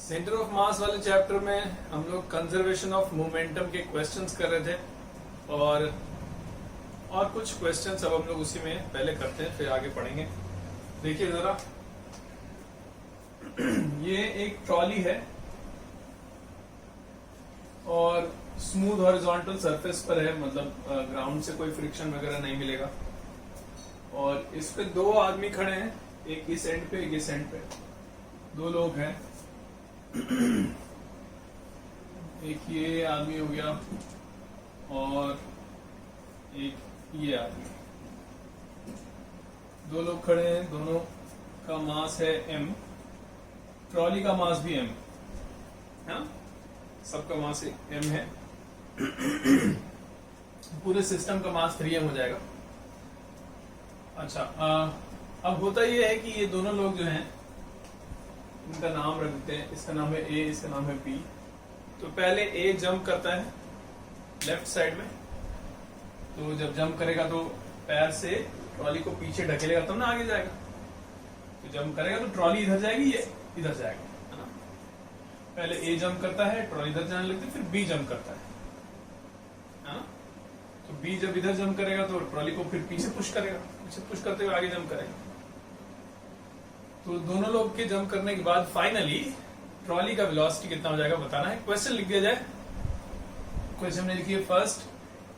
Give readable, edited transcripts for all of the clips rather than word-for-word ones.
Centre of mass वाले chapter में हम लोग कंजर्वेशन ऑफ मोमेंटम के क्वेश्चंस कर रहे थे और कुछ क्वेश्चंस अब हम लोग उसी में पहले करते हैं, फिर आगे पढ़ेंगे। देखिए जरा, ये एक ट्रॉली है और स्मूथ हॉरिजॉन्टल सरफेस पर है, मतलब ग्राउंड से कोई फ्रिक्शन वगैरह नहीं मिलेगा। और इस पे दो आदमी खड़े हैं, एक इस एंड पे एक इस एंड पे, दो लोग हैं। एक ये आदमी हो गया और एक ये आदमी, दो लोग खड़े हैं, दोनों का मास है m, ट्रॉली का मास भी m है, सबका मास m है। पूरे सिस्टम का मास 3m हो जाएगा। अच्छा, अब होता ये है कि ये दोनों लोग जो हैं इनका नाम रख देते हैं, इसका नाम है A, इसका नाम है B। तो पहले A जंप करता है लेफ्ट साइड में, तो जब जंप करेगा तो पैर से ट्रॉली को पीछे ढकेलेगा तब ना आगे जाएगा। तो जंप करेगा तो ट्रॉली इधर जाएगी, ये इधर जाएगा, है ना। पहले A जंप करता है, ट्रॉली इधर जाने लगती है, फिर B जंप करता है ना। तो B जब इधर जंप करेगा तो ट्रॉली को फिर पीछे पुश करेगा, पीछे पुश करते हुए आगे जंप करेगा। तो दोनों लोग के जंप करने के बाद फाइनली ट्रॉली का वेलोसिटी कितना हो जाएगा बताना है। क्वेश्चन लिख दिया जाए। क्वेश्चन में लिखिए, first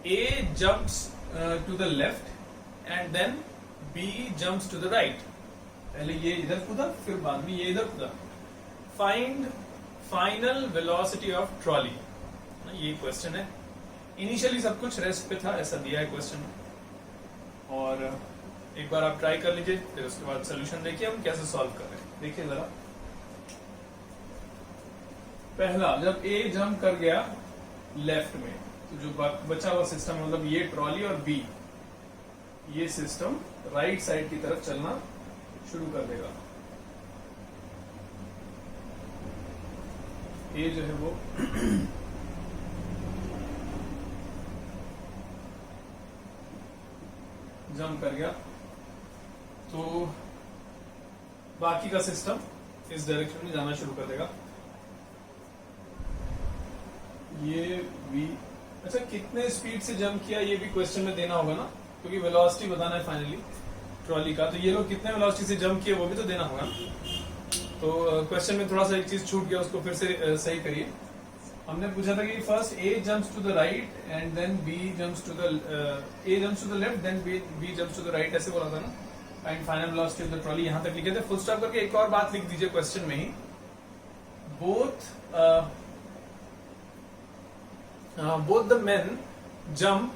A jumps to the left and then B jumps to the right. पहले ये इधर कूदा, फिर बाद में ये इधर कूदा। Find final velocity of trolley, ये क्वेश्चन है। इनिशियली सब कुछ रेस्ट पे था, ऐसा दिया है क्वेश्चन में। और एक बार आप ट्राई कर लीजिए, फिर उसके बाद सोल्यूशन देखिए हम कैसे सॉल्व कर रहे हैं। देखिए जरा, पहला जब A जंप कर गया लेफ्ट में, तो जो बचा हुआ सिस्टम, मतलब ये ट्रॉली और B, ये सिस्टम राइट साइड की तरफ चलना शुरू कर देगा। A जो है वो जंप कर गया, तो बाकी का सिस्टम इस डायरेक्शन में जाना शुरू कर देगा। ये भी, अच्छा कितने स्पीड से जंप किया ये भी क्वेश्चन में देना होगा ना, क्योंकि वेलोसिटी बताना है फाइनली ट्रॉली का। तो ये लोग कितने वेलोसिटी से जंप किए वो भी तो देना होगा। तो क्वेश्चन में थोड़ा सा एक चीज छूट गया, उसको फिर से सही करिए। हमने पूछा था कि first A jumps to the right and then B jumps to the A jumps to the left then B jumps to the right, ऐसे बोला था ना। Find final velocity of the trolley, यहां तक लिखे थे। फुल स्टॉप करके एक और बात लिख दीजिए क्वेश्चन में ही, both the men jump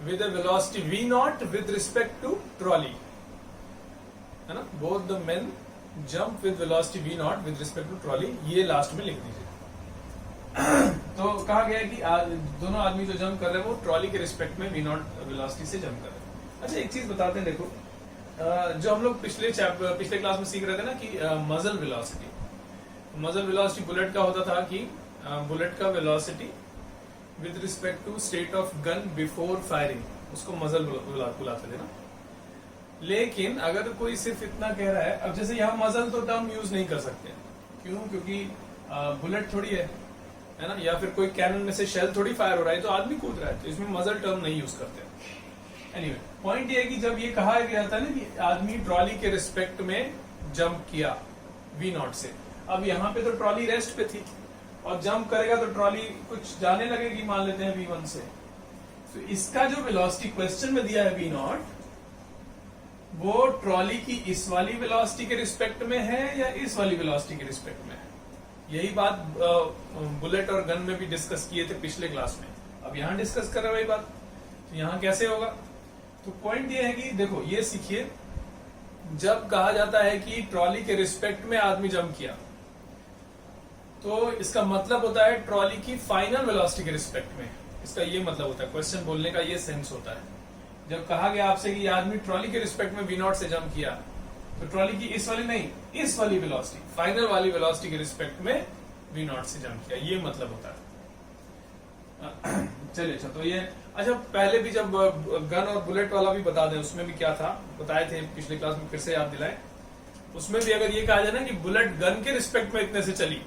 with a velocity v0 with respect to trolley, है ना। both the men jump with velocity v0 with respect to trolley, ये लास्ट में लिख दीजिए। तो कहा गया है कि दोनों आदमी जो जंप कर रहे हैं वो ट्रॉली के रिस्पेक्ट में v0 वेलोसिटी से जंप कर रहे हैं। अच्छा एक चीज बताते हैं, देखो जो हम लोग पिछले क्लास में सीख रहे थे ना कि मजल वेलोसिटी बुलेट का होता था कि बुलेट का velocity with respect to state of gun before firing, उसको मजल बुलाते थे ना। लेकिन अगर कोई सिर्फ इतना कह रहा है, अब जैसे यहाँ मजल तो टर्म यूज नहीं कर सकते, क्यों? क्योंकि बुलेट थोड़ी है ना, या फिर कोई कैनन में से शेल थोड़ी फायर हो रहा है, तो आदमी कूद रहा है, तो इसमें मजल टर्म नहीं यूज करते। एनीवे, पॉइंट ये है कि जब ये कहा गया था ना कि आदमी ट्रॉली के रिस्पेक्ट में जंप किया v0 से, अब यहाँ पे तो ट्रॉली रेस्ट पे थी और जंप करेगा तो ट्रॉली कुछ जाने लगेगी, मान लेते हैं v1 से। तो इसका जो वेलोसिटी क्वेश्चन में दिया है v0, वो ट्रॉली की इस वाली वेलोसिटी के रिस्पेक्ट में है या इस वाली वेलोसिटी के रिस्पेक्ट में है। यही बात बुलेट और गन में भी डिस्कस किए थे पिछले क्लास में, अब यहाँ डिस्कस कर रहे हैं वही बात। तो यहाँ कैसे होगा? तो पॉइंट ये है कि देखो, ये सीखिए, जब कहा जाता है कि ट्रॉली के रिस्पेक्ट में आदमी जंप किया, तो इसका मतलब होता है ट्रॉली की फाइनल वेलोसिटी के रिस्पेक्ट में। इसका ये मतलब होता है, क्वेश्चन बोलने का ये सेंस होता है। जब कहा गया आपसे कि आदमी ट्रॉली के रिस्पेक्ट में v0 से जंप किया, तो ट्रॉली की इस वाली नहीं, इस वाली वेलोसिटी, फाइनल वाली वेलोसिटी के रिस्पेक्ट में v0 से जंप किया, ये मतलब होता है। चलिए, अच्छा तो ये, अच्छा पहले भी जब गन और बुलेट वाला भी बता दें, उसमें भी क्या था बताए थे पिछले क्लास में, फिर से याद दिलाएं। उसमें भी अगर ये कहा जाए ना कि बुलेट गन के रिस्पेक्ट में इतने से चली,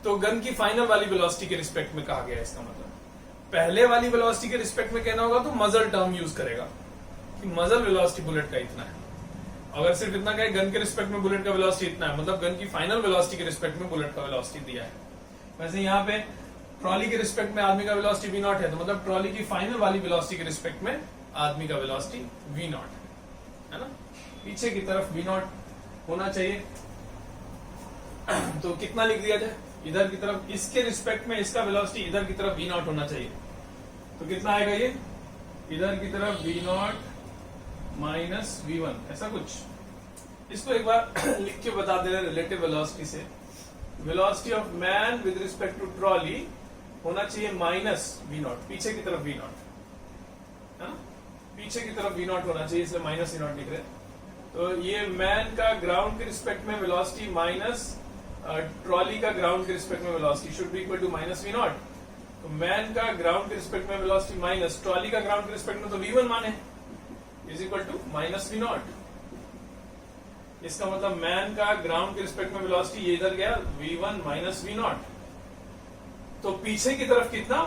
तो गन की फाइनल वाली वेलोसिटी के रिस्पेक्ट में कहा गया है। इसका मतलब पहले वाली वेलोसिटी के रिस्पेक्ट में कहना होगा तो मजल टर्म यूज करेगा कि मजल वेलोसिटी बुलेट का इतना है। अगर सिर्फ इतना कहे गन के रिस्पेक्ट में बुलेट का वेलोसिटी इतना है, मतलब गन की फाइनल वेलोसिटी के रिस्पेक्ट में बुलेट का वेलोसिटी दिया है। वैसे यहाँ पे ट्रॉली के रिस्पेक्ट में आदमी का वेलोसिटी v नॉट है, तो मतलब ट्रॉली की फाइनल वाली वेलोसिटी के रिस्पेक्ट में आदमी का वेलोसिटी v नॉट है ना। पीछे की तरफ v नॉट होना चाहिए, तो कितना लिख दिया जाए, इधर की तरफ इसके रिस्पेक्ट में इसका वेलोसिटी इधर की तरफ v नॉट होना चाहिए। तो कितना आएगा ये, इधर की तरफ v नॉट माइनस v1, ऐसा कुछ। इसको एक बार लिख के बता दे रहे रिलेटिव वेलोसिटी से। Velocity of man with respect to trolley होना चाहिए माइनस v नॉट, पीछे की तरफ v नॉट है ना, पीछे की तरफ v नॉट होना चाहिए, इसलिए माइनस v नॉट लिख रहे। तो ये मैन का ग्राउंड के रिस्पेक्ट में वेलोसिटी माइनस ट्रॉली का ग्राउंड के रिस्पेक्ट में velocity should be equal to minus v nought. तो मैन का ग्राउंड के रिस्पेक्ट में वेलोसिटी माइनस ट्रॉली का ग्राउंड के रिस्पेक्ट में तो v1 माने is equal to minus v nought. इसका मतलब मैन का ग्राउंड के रिस्पेक्ट में वेलोसिटी ये इधर गया v1 माइनस v नॉट। तो पीछे की तरफ कितना,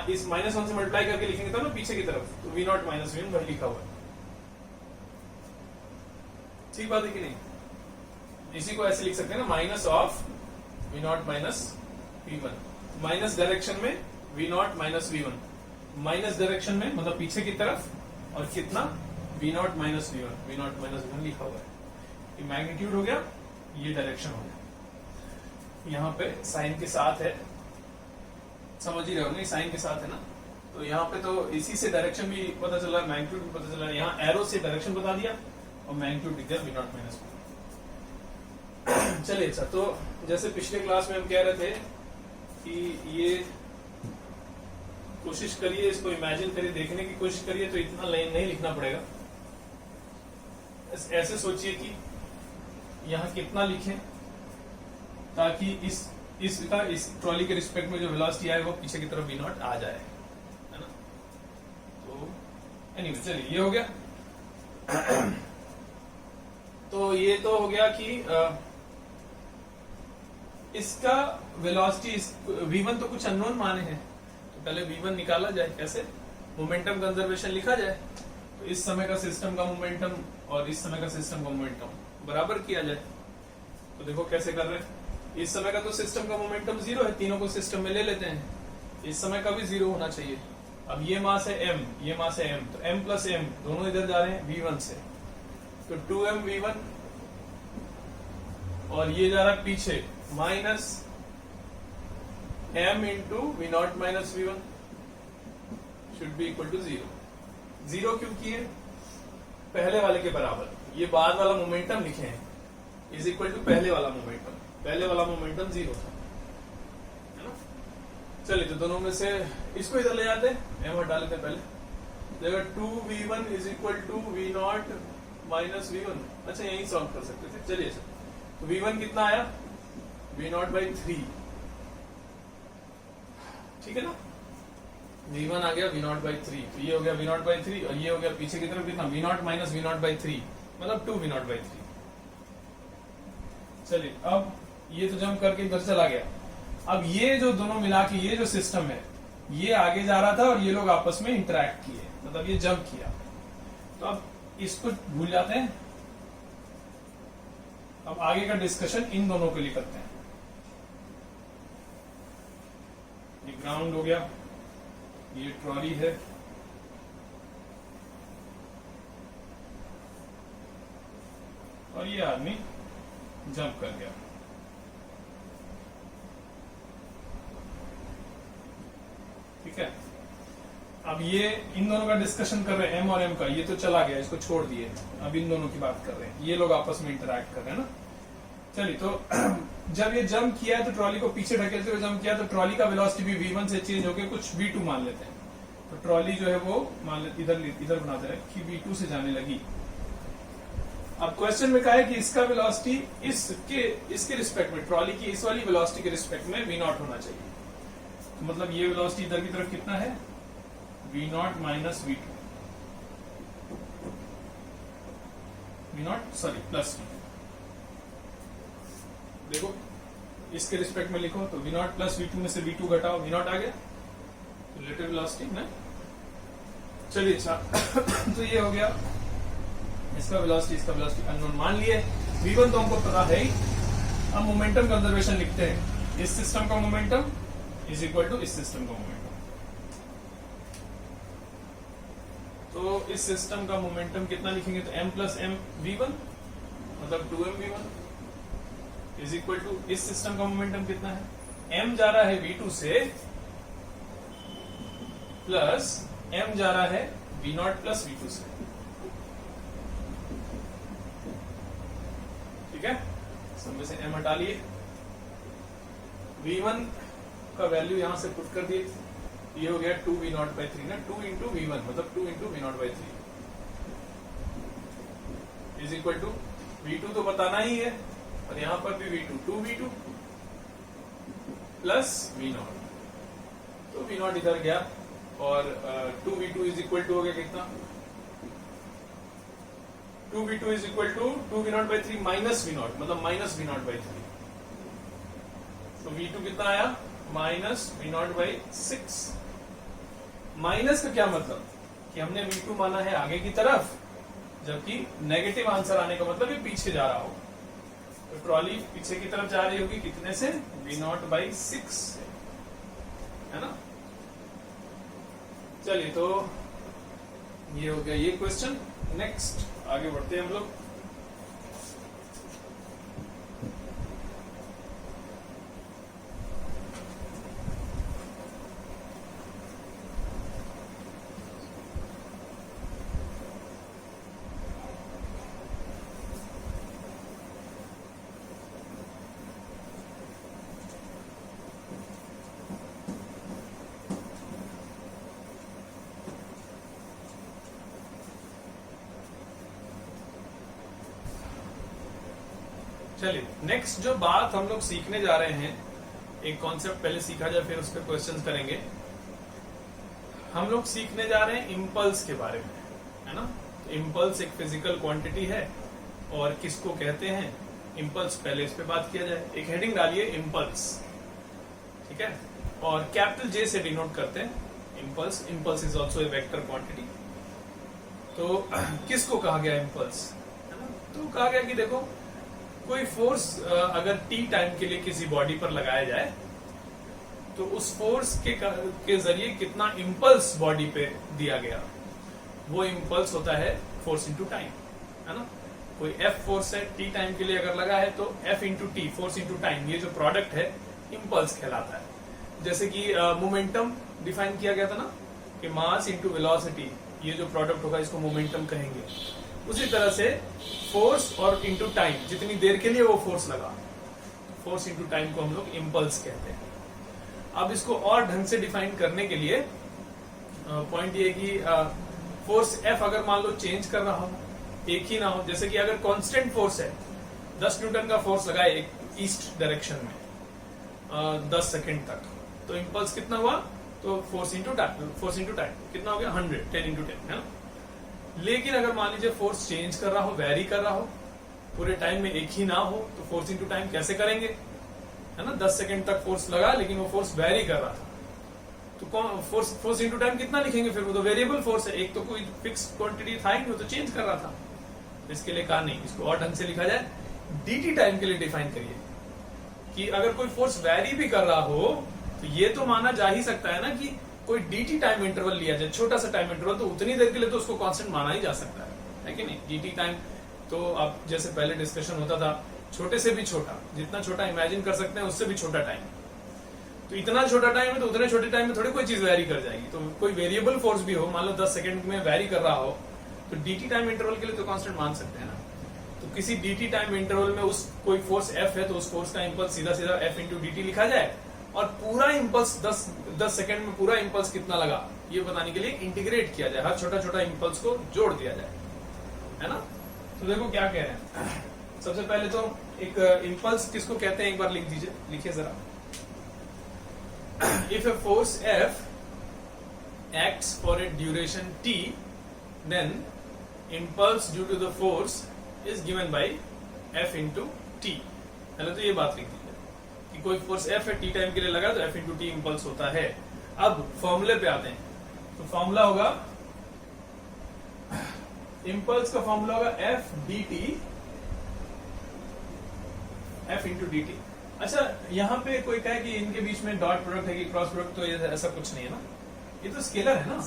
इस माइनस 1 से मल्टीप्लाई करके लिखेंगे तब ना पीछे की तरफ, तो v नॉट माइनस v1 वही लिखा हुआ है। ठीक बात है कि नहीं। इसी को ऐसे लिख सकते हैं ना, minus of v nought minus v1। Minus direction में v nought minus v1, minus direction में मतलब पीछे की तरफ, और कितना v nought minus v1, v nought minus v1 लिखा हुआ है। ये मैग्नीट्यूड हो गया, ये डायरेक्शन हो गया। यहाँ पे साइन के साथ है, समझ ही रहे हो नहीं, साइन के साथ है ना। तो यहाँ पे तो इसी से डायरेक्शन भी पता चला, मैग्नीट्यूड भी पता चला। यहाँ एरो से डायरेक्शन बता दिया और मैग्नीट्यूड दिख गया v नॉट माइनस v1। चलिए अच्छा, तो जैसे पिछले क्लास में हम कह रहे थे कि ये कोशिश करिए, इसको इमेजिन करिए, देखने की कोशिश करिए, तो इतना लाइन नहीं लिखना पड़ेगा। ऐसे सोचिए कि यहाँ कितना लिखें ताकि इस ट्रॉली के रिस्पेक्ट में जो वेलोसिटी आए वो पीछे की तरफ v नॉट आ जाए, है ना। तो एनीवे चलिए ये हो गया। तो ये तो हो गया कि इसका वेलोसिटी v1 तो कुछ अननोन माने हैं, तो पहले v1 निकाला जाए। कैसे, मोमेंटम कंजर्वेशन लिखा जाए। तो इस समय का सिस्टम का मोमेंटम और इस समय का सिस्टम का मोमेंटम बराबर किया जाए। तो देखो कैसे कर रहे हैं। इस समय का तो सिस्टम का मोमेंटम 0 है, तीनों को सिस्टम में ले लेते हैं। इस समय का भी 0 होना चाहिए। अब ये मास है m, ये मास है m, तो m प्लस m दोनों इधर जा रहे हैं v1 से, तो 2m v1, और ये जा रहा है पीछे minus m into v nought minus v1 should be equal to 0। 0 क्यों किए, पहले वाले के बराबर। ये बाद वाला मोमेंटम लिखे हैं इज इक्वल टू पहले वाला मोमेंटम, पहले वाला मोमेंटम 0 था, है ना। चलिए तो दोनों में से इसको इधर ले जाते हैं, m हटा लेते हैं पहले। देखो 2v1 is equal to v nought minus v1। अच्छा यही सॉल्व कर सकते थे। चलिए तो v1 कितना आया, v नॉट बाई 3, ठीक है ना। v1 आ गया v नॉट बाई 3, तो ये हो गया v नॉट बाई 3, और ये हो गया पीछे की तरफ कितना v nought minus v not by 3, मतलब 2v नॉट बाई 3। चलिए अब ये तो जंप करके इधर चला गया। अब ये जो दोनों मिला के ये जो सिस्टम है, ये आगे जा रहा था और ये लोग आपस में इंटरेक्ट किए, मतलब ये जंप किया। तो अब इसको भूल जाते हैं, अब आगे का डिस्कशन इन दोनों के लिए करते हैं। ये ग्राउंड हो गया, ये ट्रॉली है, और ये आदमी जंप कर गया। ठीक है। अब ये इन दोनों का डिस्कशन कर रहे हैं, m और m का। ये तो चला गया, इसको छोड़ दिए। अब इन दोनों की बात कर रहे हैं, ये लोग आपस में इंटरेक्ट कर रहे हैं ना। चलिए तो जब ये जंप किया है तो ट्रॉली को पीछे ढकेलते हुए जंप किया, तो ट्रॉली का वेलोसिटी भी v1 से चेंज होकर कुछ v2 मान लेते हैं। तो ट्रॉली जो है वो मान लेते इधर बनाते रहे कि v2 से जाने लगी। अब क्वेश्चन में कहा है कि इसका वेलोसिटी इसके रिस्पेक्ट में, ट्रॉली की इस वाली वेलोसिटी के रिस्पेक्ट में v नॉट होना चाहिए। तो मतलब ये वेलोसिटी इधर की तरफ कितना है, v nought minus v2, v not sorry plus v। देखो इसके रिस्पेक्ट में लिखो तो v0 प्लस v2 में से v2 घटाओ, v0 आ गया, तो रिलेटिव वेलोसिटी ना। चलिए अच्छा तो ये हो गया इसका वेलोसिटी, इसका वेलोसिटी अननोन मान लिए। v1 तो हमको पता है ही। अब मोमेंटम कंजर्वेशन लिखते हैं, इस सिस्टम का मोमेंटम इज इक्वल टू इस सिस्टम का मोमेंटम। तो इस सिस्टम का मोमेंटम कितना लिखेंगे, तो m प्लस एम v1 मतलब 2m v1 is equal to इस सिस्टम का मोमेंटम कितना है, m जा रहा है v2 से प्लस m जा रहा है v0 प्लस v2 से। ठीक है, सब में से m हटा लिए, v1 का वैल्यू यहां से पुट कर दिए, ये हो गया 2v0/3 ना, 2 इंटू v1 मतलब 2 into v0/3 is equal to v2 तो बताना ही है और यहां पर भी v2 2v2 प्लस v0, तो v0 इधर गया और 2v2 इज इक्वल टू हो गया कितना, 2v2 is equal to 2v0/3 minus v0 मतलब माइनस v0/3, तो v2 कितना आया माइनस v0/6। माइनस का क्या मतलब कि हमने v2 माना है आगे की तरफ, जबकि नेगेटिव आंसर आने का मतलब ये पीछे जा रहा हो, तो ट्रॉली पीछे की तरफ जा रही होगी कितने से, v0/6 है ना। चलिए तो ये हो गया ये क्वेश्चन। नेक्स्ट आगे बढ़ते हैं हम लोग। चलिए नेक्स्ट जो बात हम लोग सीखने जा रहे हैं, एक कॉन्सेप्ट पहले सीखा जाए फिर उस पर क्वेश्चंस करेंगे। हम लोग सीखने जा रहे हैं इम्पल्स के बारे में, है ना। इम्पल्स एक फिजिकल क्वांटिटी है और किसको कहते हैं इम्पल्स, पहले इस पे बात किया जाए। एक हेडिंग डालिए इम्पल्स, ठीक है, और कैपिटल जे से डिनोट करते हैं impulse. Impulse is also a vector quantity. तो किसको कहा गया इम्पल्स, है ना। तो कहा गया कि देखो कोई फोर्स अगर टी टाइम के लिए किसी बॉडी पर लगाया जाए तो उस फोर्स के जरिए कितना इम्पल्स बॉडी पे दिया गया, वो इम्पल्स होता है फोर्स इंटू टाइम, है ना। कोई एफ फोर्स है टी टाइम के लिए अगर लगा है तो F into T force into time, ये जो प्रोडक्ट है इम्पल्स कहलाता है। जैसे कि मोमेंटम डिफाइन किया गया था ना कि मास इंटू वेलोसिटी, ये जो प्रोडक्ट होगा इसको मोमेंटम कहेंगे। उसी तरह से फोर्स और इंटू टाइम, जितनी देर के लिए वो फोर्स लगा, फोर्स इंटू टाइम को हम लोग इम्पल्स कहते हैं। अब इसको और ढंग से डिफाइन करने के लिए पॉइंट ये कि फोर्स एफ अगर मान लो चेंज कर रहा हो, एक ही ना हो, जैसे कि अगर कांस्टेंट फोर्स है 10 न्यूटन का फोर्स लगाए एक ईस्ट डायरेक्शन में 10 सेकंड तक, तो इम्पल्स कितना हुआ, तो फोर्स इंटू टाइम कितना हो गया 100, 10 इंटू 10, है ना। लेकिन अगर मान लीजिए फोर्स चेंज कर रहा हो, वेरी कर रहा हो, पूरे टाइम में एक ही ना हो, तो फोर्स इंटू टाइम कैसे करेंगे, है ना। 10 सेकंड तक फोर्स लगा लेकिन वो फोर्स वेरी कर रहा था, तो फोर्स इंटू टाइम कितना लिखेंगे, फिर वो तो वेरिएबल फोर्स है, एक तो कोई फिक्स क्वांटिटी था ही नहीं, वो तो चेंज कर रहा था। इसके लिए कहा नहीं, इसको और ढंग से लिखा जाए, डीटी टाइम के लिए डिफाइन करिए कि अगर कोई फोर्स वेरी भी कर रहा हो तो ये तो माना जा ही सकता है ना कि कोई डीटी टाइम इंटरवल लिया जाए, छोटा सा टाइम इंटरवल, तो उतनी देर के लिए तो उसको कांस्टेंट माना ही जा सकता है कि नहीं। डीटी टाइम तो अब जैसे पहले डिस्कशन होता था, छोटे से भी छोटा, जितना छोटा इमेजिन कर सकते हैं उससे भी छोटा टाइम, तो इतना छोटा टाइम है तो उतने छोटे टाइम में थोड़ी कोई चीज वेरी कर जाएगी। तो कोई वेरिएबल फोर्स भी हो, मान लो 10 सेकंड में वेरी कर रहा हो, तो डीटी टाइम इंटरवल के लिए तो कांस्टेंट मान सकते हैं ना। तो किसी डीटी टाइम इंटरवल में उस कोई फोर्स एफ है तो उस फोर्स का इम्पल्स सीधा सीधा एफ इंटू डी लिखा जाए, और पूरा इम्पल्स 10 सेकंड में पूरा इम्पल्स कितना लगा ये बताने के लिए इंटीग्रेट किया जाए, हर छोटा छोटा इम्पल्स को जोड़ दिया जाए, है ना। तो देखो क्या कह रहे हैं, सबसे पहले तो एक इम्पल्स किसको कहते हैं एक बार लिख दीजिए, लिखिए जरा। If a force F acts for a duration t, then impulse due to the force is given by f into t। पहले तो ये बात लिख दीजिए कि कोई फोर्स F है, t टाइम के लिए लगा तो F इंटू टी इम्पल्स होता है। अब फॉर्मूले पे आते हैं, तो फॉर्मूला होगा, इम्पल्स का फॉर्मूला होगा F dt, F into D T. अच्छा, यहाँ पे कोई कहे कि इनके बीच में डॉट प्रोडक्ट है कि क्रॉस प्रोडक्ट, तो ये ऐसा कुछ नहीं है ना, ये तो स्केलर है ना।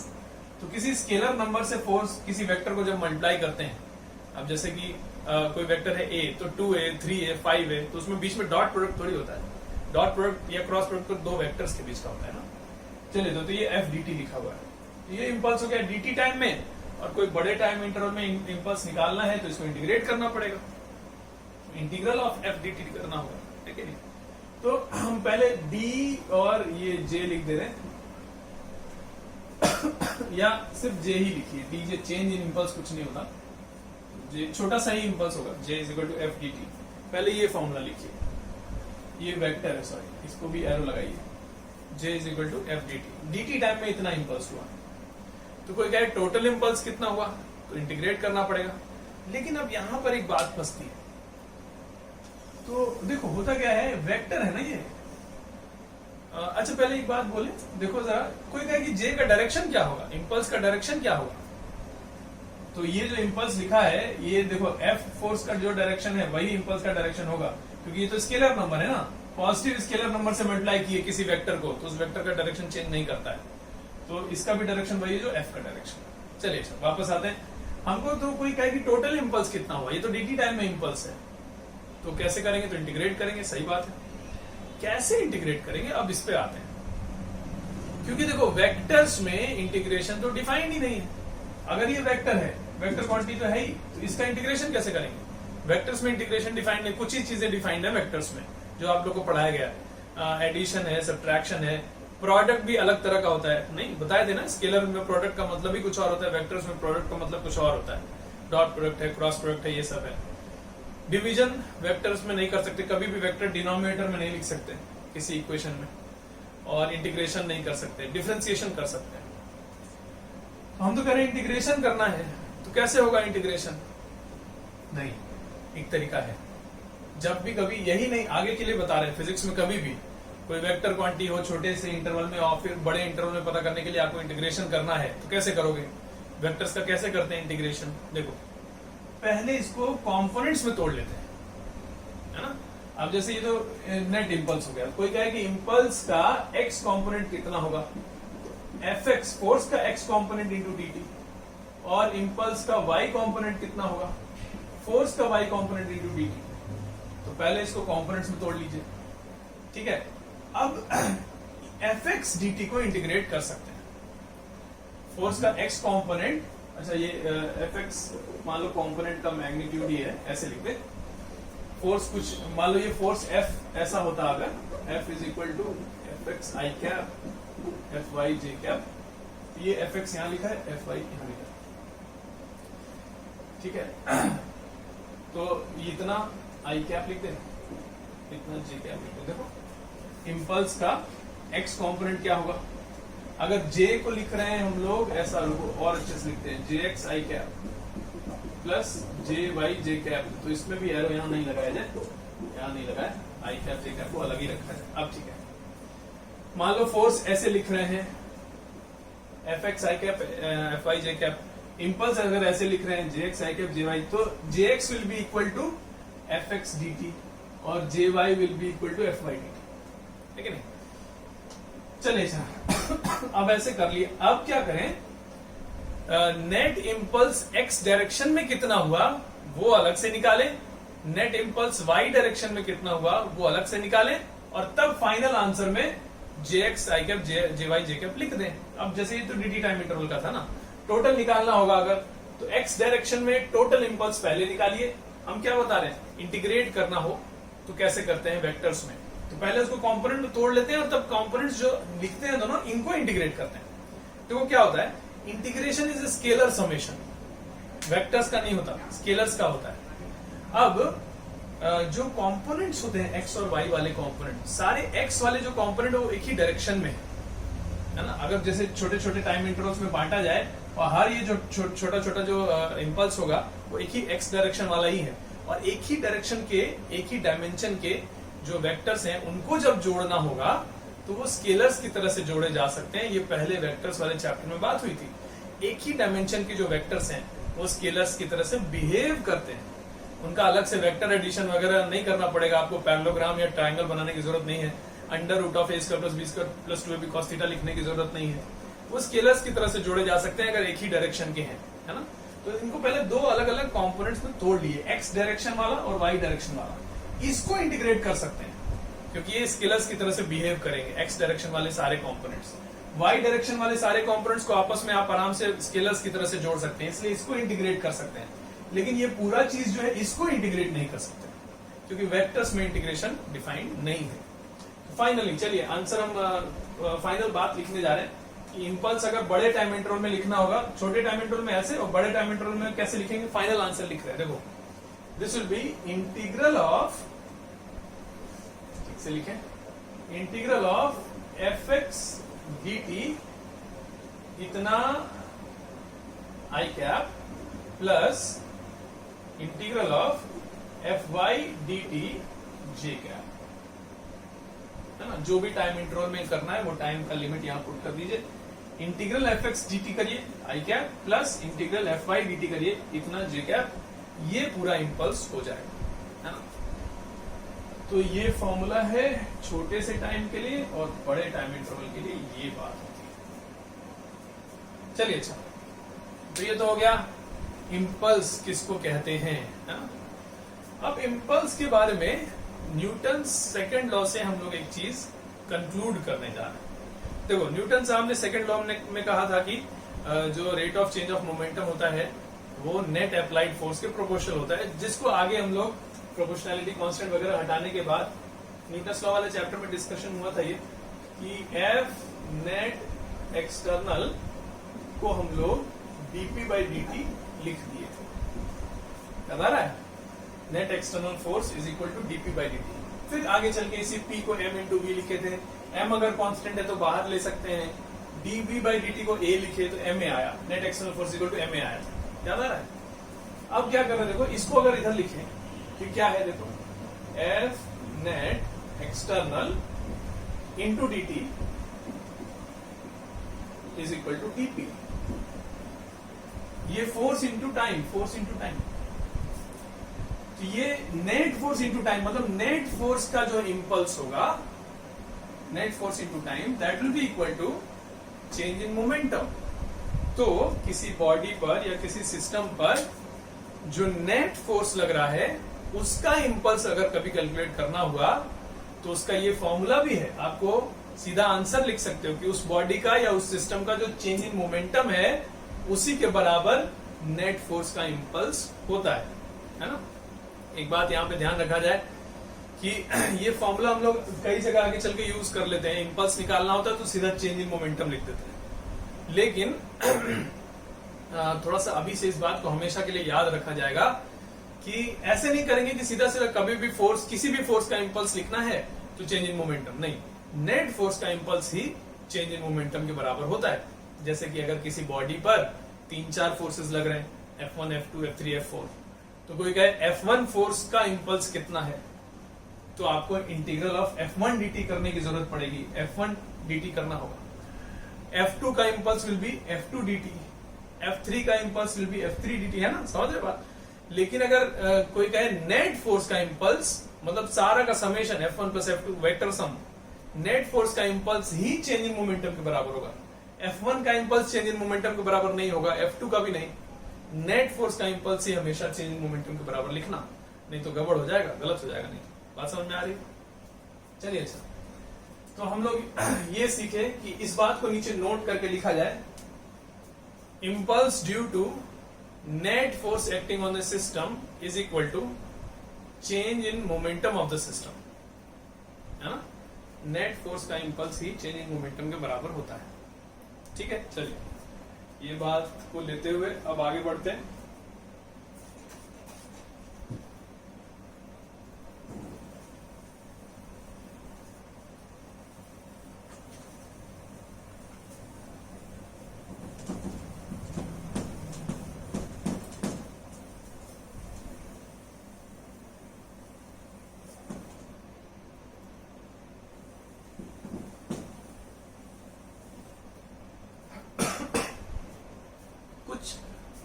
तो किसी स्केलर नंबर से फोर्स किसी वेक्टर को जब मल्टीप्लाई करते हैं, अब जैसे कि कोई वेक्टर है a, तो 2a, 3a, 5a, तो उसमें बीच में डॉट प्रोडक्ट थोड़ी होता है। डॉट प्रोडक्ट या क्रॉस प्रोडक्ट तो दो वेक्टर्स के बीच का होता है ना। चलिए, तो ये F dt लिखा हुआ है, ये इम्पल्स हो गया dt टाइम में, और कोई बड़े टाइम इंटरवल में इम्पल्स निकालना है तो इसको इंटीग्रेट करना पड़ेगा, इंटीग्रल ऑफ F dt करना होगा, ठीक है। तो हम पहले d और ये j लिख दे रहे हैं या सिर्फ j ही लिखिए, dj चेंज इन इम्पल्स कुछ नहीं होता, j छोटा सा ही इम्पल्स होगा, j is equal to F dt। पहले ये फॉर्मूला लिखिए, ये वेक्टर है, सॉरी, इसको भी एरो लगाइए, j is equal to F dt। dt time में इतना इम्पल्स हुआ, तो कोई कहे टोटल इम्पल्स कितना हुआ, तो इंटीग्रेट करना पड़ेगा। लेकिन अब यहां पर एक बात फंसती है, तो देखो होता क्या है, वेक्टर है ना ये। अच्छा, पहले एक बात बोले, देखो जरा, कोई कहे कि J का डायरेक्शन क्या होगा, इम्पल्स का डायरेक्शन क्या होगा, तो ये जो इम्पल्स लिखा है, ये देखो F फोर्स का जो डायरेक्शन है वही इम्पल्स का डायरेक्शन होगा, क्योंकि ये तो स्केलर नंबर है ना। पॉजिटिव स्केलर नंबर से मल्टीप्लाई किए किसी वेक्टर को, तो उस वेक्टर का डायरेक्शन चेंज नहीं करता है, तो इसका भी डायरेक्शन वही है जो F का डायरेक्शन। चलिए वापस आते हैं, हमको तो कोई कहे कि टोटल इम्पल्स कितना हुआ, ये तो dt टाइम में इम्पल्स है, तो कैसे करेंगे, तो इंटीग्रेट करेंगे, सही बात है। कैसे इंटीग्रेट करेंगे, अब इस पे आते हैं, क्योंकि देखो वेक्टर्स में इंटीग्रेशन तो डिफाइंड ही नहीं है। अगर ये वेक्टर है, वेक्टर क्वांटिटी तो है ही, तो इसका इंटीग्रेशन कैसे करेंगे। वेक्टर्स में इंटीग्रेशन डिफाइंड है, कुछ ही चीजें डिफाइंड है वेक्टर्स में, जो आप लोग को पढ़ाया गया है, एडिशन है, सब्ट्रैक्शन है, प्रोडक्ट भी अलग तरह का होता है, नहीं बताए थे ना, स्केलर में प्रोडक्ट का मतलब ही कुछ और होता है, वेक्टर्स में प्रोडक्ट का मतलब कुछ और होता है, डॉट प्रोडक्ट है, क्रॉस प्रोडक्ट है, ये सब है। डिवीजन वेक्टर्स में नहीं कर सकते, कभी भी वेक्टर डिनोमिनेटर में नहीं लिख सकते किसी इक्वेशन में, और इंटीग्रेशन नहीं कर सकते, डिफरेंशिएशन कर सकते हैं। हम तो कह रहे हैं इंटीग्रेशन करना है, तो कैसे होगा इंटीग्रेशन, नहीं, एक तरीका है, जब भी कभी, यही नहीं आगे के लिए बता रहे हैं, फिजिक्स में कभी भी कोई वेक्टर क्वांटिटी हो छोटे से इंटरवल में और फिर बड़े इंटरवल में पता करने के लिए आपको इंटीग्रेशन करना है, तो कैसे करोगे, वेक्टर्स का कैसे करते हैं इंटीग्रेशन। देखो पहले इसको कंपोनेंट्स में तोड़ लेते हैं, है ना। अब जैसे ये तो नेट इंपल्स हो गया, कोई कहे कि इंपल्स का x कंपोनेंट कितना होगा, Fx फोर्स का x कंपोनेंट इंटू dt, और इंपल्स का y कंपोनेंट कितना होगा, फोर्स का y कंपोनेंट इंटू dt। तो पहले इसको कंपोनेंट्स में तोड़ लीजिए, ठीक है। अब Fx dt को इंटीग्रेट कर सकते हैं, फोर्स का x कंपोनेंट, अच्छा ये Fx मान लो कंपोनेंट का मैग्नीट्यूड ही है, ऐसे लिखते, फोर्स कुछ मान लो ये फोर्स F ऐसा होता, अगर F is equal to Fx i cap Fy j cap, ये Fx यहाँ लिखा है, Fy यहाँ लिखा है, ठीक है। तो इतना i कैप लिखते हैं, इतना j कैप लिखते हैं। देखो इम्पल्स का x कंपोनेंट क्या होगा, अगर j को लिख रहे हैं हम लोग ऐसा और अच्छे से लिखते हैं, jx i cap plus jy j cap, तो इसमें भी एरो यहाँ नहीं लगाया जाए, यहाँ नहीं लगाया, i कैप j कैप को अलग ही रखा है। अब ठीक है, मान लो फोर्स ऐसे लिख रहे हैं, fx i cap fy j cap, impulse अगर ऐसे लिख रहे हैं jx i कैप jy, तो jx will be equal to fx dt और jy will be equal to fy dt, ठीक है नहीं। चलिए अब ऐसे कर लिए, अब क्या करें, नेट इम्पल्स x डायरेक्शन में कितना हुआ वो अलग से निकालें, नेट इम्पल्स y डायरेक्शन में कितना हुआ वो अलग से निकालें, और तब फाइनल आंसर में jx i cap jy j cap लिख दें। अब जैसे ये तो dt टाइम इंटरवल का था ना, टोटल निकालना होगा अगर, तो x डायरेक्शन में टोटल इम्पल्स पहले निकालिए। हम क्या बता रहे हैं, इंटीग्रेट करना हो तो कैसे करते हैं वेक्टर्स में, तो पहले उसको कंपोनेंट में तोड़ लेते हैं, और तब कंपोनेंट्स जो लिखते हैं दोनों, इनको इंटीग्रेट करते हैं। तो वो क्या होता है, integration is scalar summation, vectors का नहीं होता, स्केलर्स का होता है। अब जो कंपोनेंट्स होते हैं x और y वाले कंपोनेंट, सारे x वाले जो कंपोनेंट है वो एक ही डायरेक्शन में है ना। अगर जैसे छोटे छोटे टाइम इंटरवल्स में बांटा जाए, और हर ये जो छोटा छोटा जो इम्पल्स होगा वो एक ही x डायरेक्शन वाला ही है, और एक ही डायरेक्शन के, एक ही डायमेंशन के जो वेक्टर्स हैं उनको जब जोड़ना होगा तो वो स्केलर्स की तरह से जोड़े जा सकते हैं। ये पहले वेक्टर्स वाले चैप्टर में बात हुई थी। एक ही डायमेंशन के जो वेक्टर्स हैं वो स्केलर्स की तरह से बिहेव करते हैं। उनका अलग से वेक्टर एडिशन वगैरह नहीं करना पड़ेगा आपको, पैरेललोग्राम या ट्रायंगल बनाने की जरूरत नहीं है, under root of A square plus B square plus 2ab cos theta लिखने की जरूरत नहीं है। वो स्केलर्स की तरह से जोड़े जा सकते हैं अगर एक ही डायरेक्शन के हैं, है ना। तो इनको पहले दो अलग अलग कंपोनेंट्स में तोड़ लिए, एक्स डायरेक्शन वाला और वाई डायरेक्शन वाला। इसको इंटीग्रेट कर सकते हैं क्योंकि ये स्केलर्स की तरह से बिहेव करेंगे, एक्स डायरेक्शन वाले सारे कंपोनेंट्स। वाई डायरेक्शन वाले सारे कंपोनेंट्स को आपस में आप आराम से स्केलर्स की तरह से जोड़ सकते हैं, इसलिए इसको इंटीग्रेट कर सकते हैं। लेकिन ये पूरा चीज जो है इसको इंटीग्रेट नहीं कर सकते क्योंकि वेक्टर्स में इंटीग्रेशन डिफाइंड नहीं है। फाइनली चलिए आंसर हम फाइनल बात लिखने जा रहे हैं कि इंपल्स अगर बड़े टाइम इंटरवल में लिखना होगा, छोटे टाइम इंटरवल में ऐसे और बड़े टाइम इंटरवल में कैसे लिखेंगे। फाइनल आंसर लिख रहे हैं, देखो this will be integral of, ठीक से लिखें, integral of f x d t इतना i cap plus integral of f y d t j cap, है ना। जो भी टाइम इंटरवल में करना है वो टाइम का लिमिट यहां पुट कर दीजिए। Integral f x d t करिए i cap plus integral f y d t करिए इतना जे कैप, ये पूरा इंपल्स हो जाएगा, है ना। तो ये फॉर्मूला है छोटे से टाइम के लिए और बड़े टाइम इंटरवल के लिए, ये बात होती है। चलिए अच्छा, तो ये तो हो गया इंपल्स किसको कहते हैं, है ना। अब इंपल्स के बारे में न्यूटन सेकंड लॉ से हम लोग एक चीज कंक्लूड करने जा रहे हैं। देखो न्यूटन साहब ने सेकंड लॉ में कहा था कि जो rate of change of momentum होता है वो नेट अप्लाइड फोर्स के प्रोपोर्शनल होता है, जिसको आगे हम लोग प्रोपोर्शनैलिटी कांस्टेंट वगैरह हटाने के बाद न्यूटन लॉ वाले चैप्टर में डिस्कशन हुआ था ये कि एफ नेट एक्सटर्नल को हम लोग dp by dt लिख दिए थे, याद आ रहा है। Net external force is equal to dp by dt। फिर आगे चल के इसी p को m इंटू v लिखे थे, m अगर कांस्टेंट है तो बाहर ले सकते हैं, dv by dt को a लिखे तो ma आया, net external force equal to ma आया, याद आ रहा है। अब क्या कर रहे हैं, देखो इसको अगर इधर लिखें तो क्या है, देखो f net external into dt is equal to dp। ये force into time, force into time, तो ये नेट फोर्स इंटू टाइम मतलब नेट फोर्स का जो इंपल्स होगा, net force into time that will be equal to change in momentum. तो किसी body पर या किसी सिस्टम पर जो नेट फोर्स लग रहा है उसका इंपल्स अगर कभी कैलकुलेट करना हुआ तो उसका ये फॉर्मूला भी है, आपको सीधा आंसर लिख सकते हो कि उस बॉडी का या उस सिस्टम का जो चेंज इन मोमेंटम है उसी के बराबर नेट फोर्स का इंपल्स होता है ना। एक बात यहां पे ध्यान रखा जाए कि ये फॉर्मूला हम लोग कई जगह आगे चल के यूज कर लेते हैं, इंपल्स निकालना होता है तो सीधा चेंज इन मोमेंटम लिख देते हैं। लेकिन थोड़ा सा अभी से इस बात को हमेशा के लिए याद रखा जाएगा कि ऐसे नहीं करेंगे कि सीधा सीधा कभी भी फोर्स, किसी भी फोर्स का इंपल्स लिखना है तो चेंज इन मोमेंटम नहीं, नेट फोर्स का इंपल्स ही चेंज इन मोमेंटम के बराबर होता है। जैसे कि अगर किसी बॉडी पर 3-4 फोर्सेस लग रहे हैं, F1, F2, F3, F4, तो कोई कहे F1 फोर्स का इंपल्स कितना है तो आपको इंटीग्रल ऑफ F1 dt करने की जरूरत पड़ेगी, F1 dt करना होगा। F2 का impulse will be F2 dt, F3 का impulse will be F3 dt, है ना, समझ रहे बात। लेकिन अगर कोई कहे नेट फोर्स का इंपल्स मतलब सारा का summation F1 plus F2 vector sum, net force का इंपल्स ही चेंज इन मोमेंटम के बराबर होगा। F1 का इंपल्स चेंज इन मोमेंटम के बराबर नहीं होगा, F2 का भी नहीं, नेट फोर्स का इंपल्स ही हमेशा चेंज इन मोमेंटम के बराबर लिखना, नहीं तो गड़बड़ हो जाएगा, गलत हो जाएगा। नहीं बात समझ में आ रही? चलिए अच्छा, तो हम लोग ये सीखे कि इस बात को नीचे नोट करके लिखा जाए, impulse due to net force acting on the system is equal to change in momentum of the system, है ना। नेट फोर्स का इंपल्स ही चेंज इन मोमेंटम के बराबर होता है। ठीक है, चलिए ये बात को लेते हुए अब आगे बढ़ते हैं।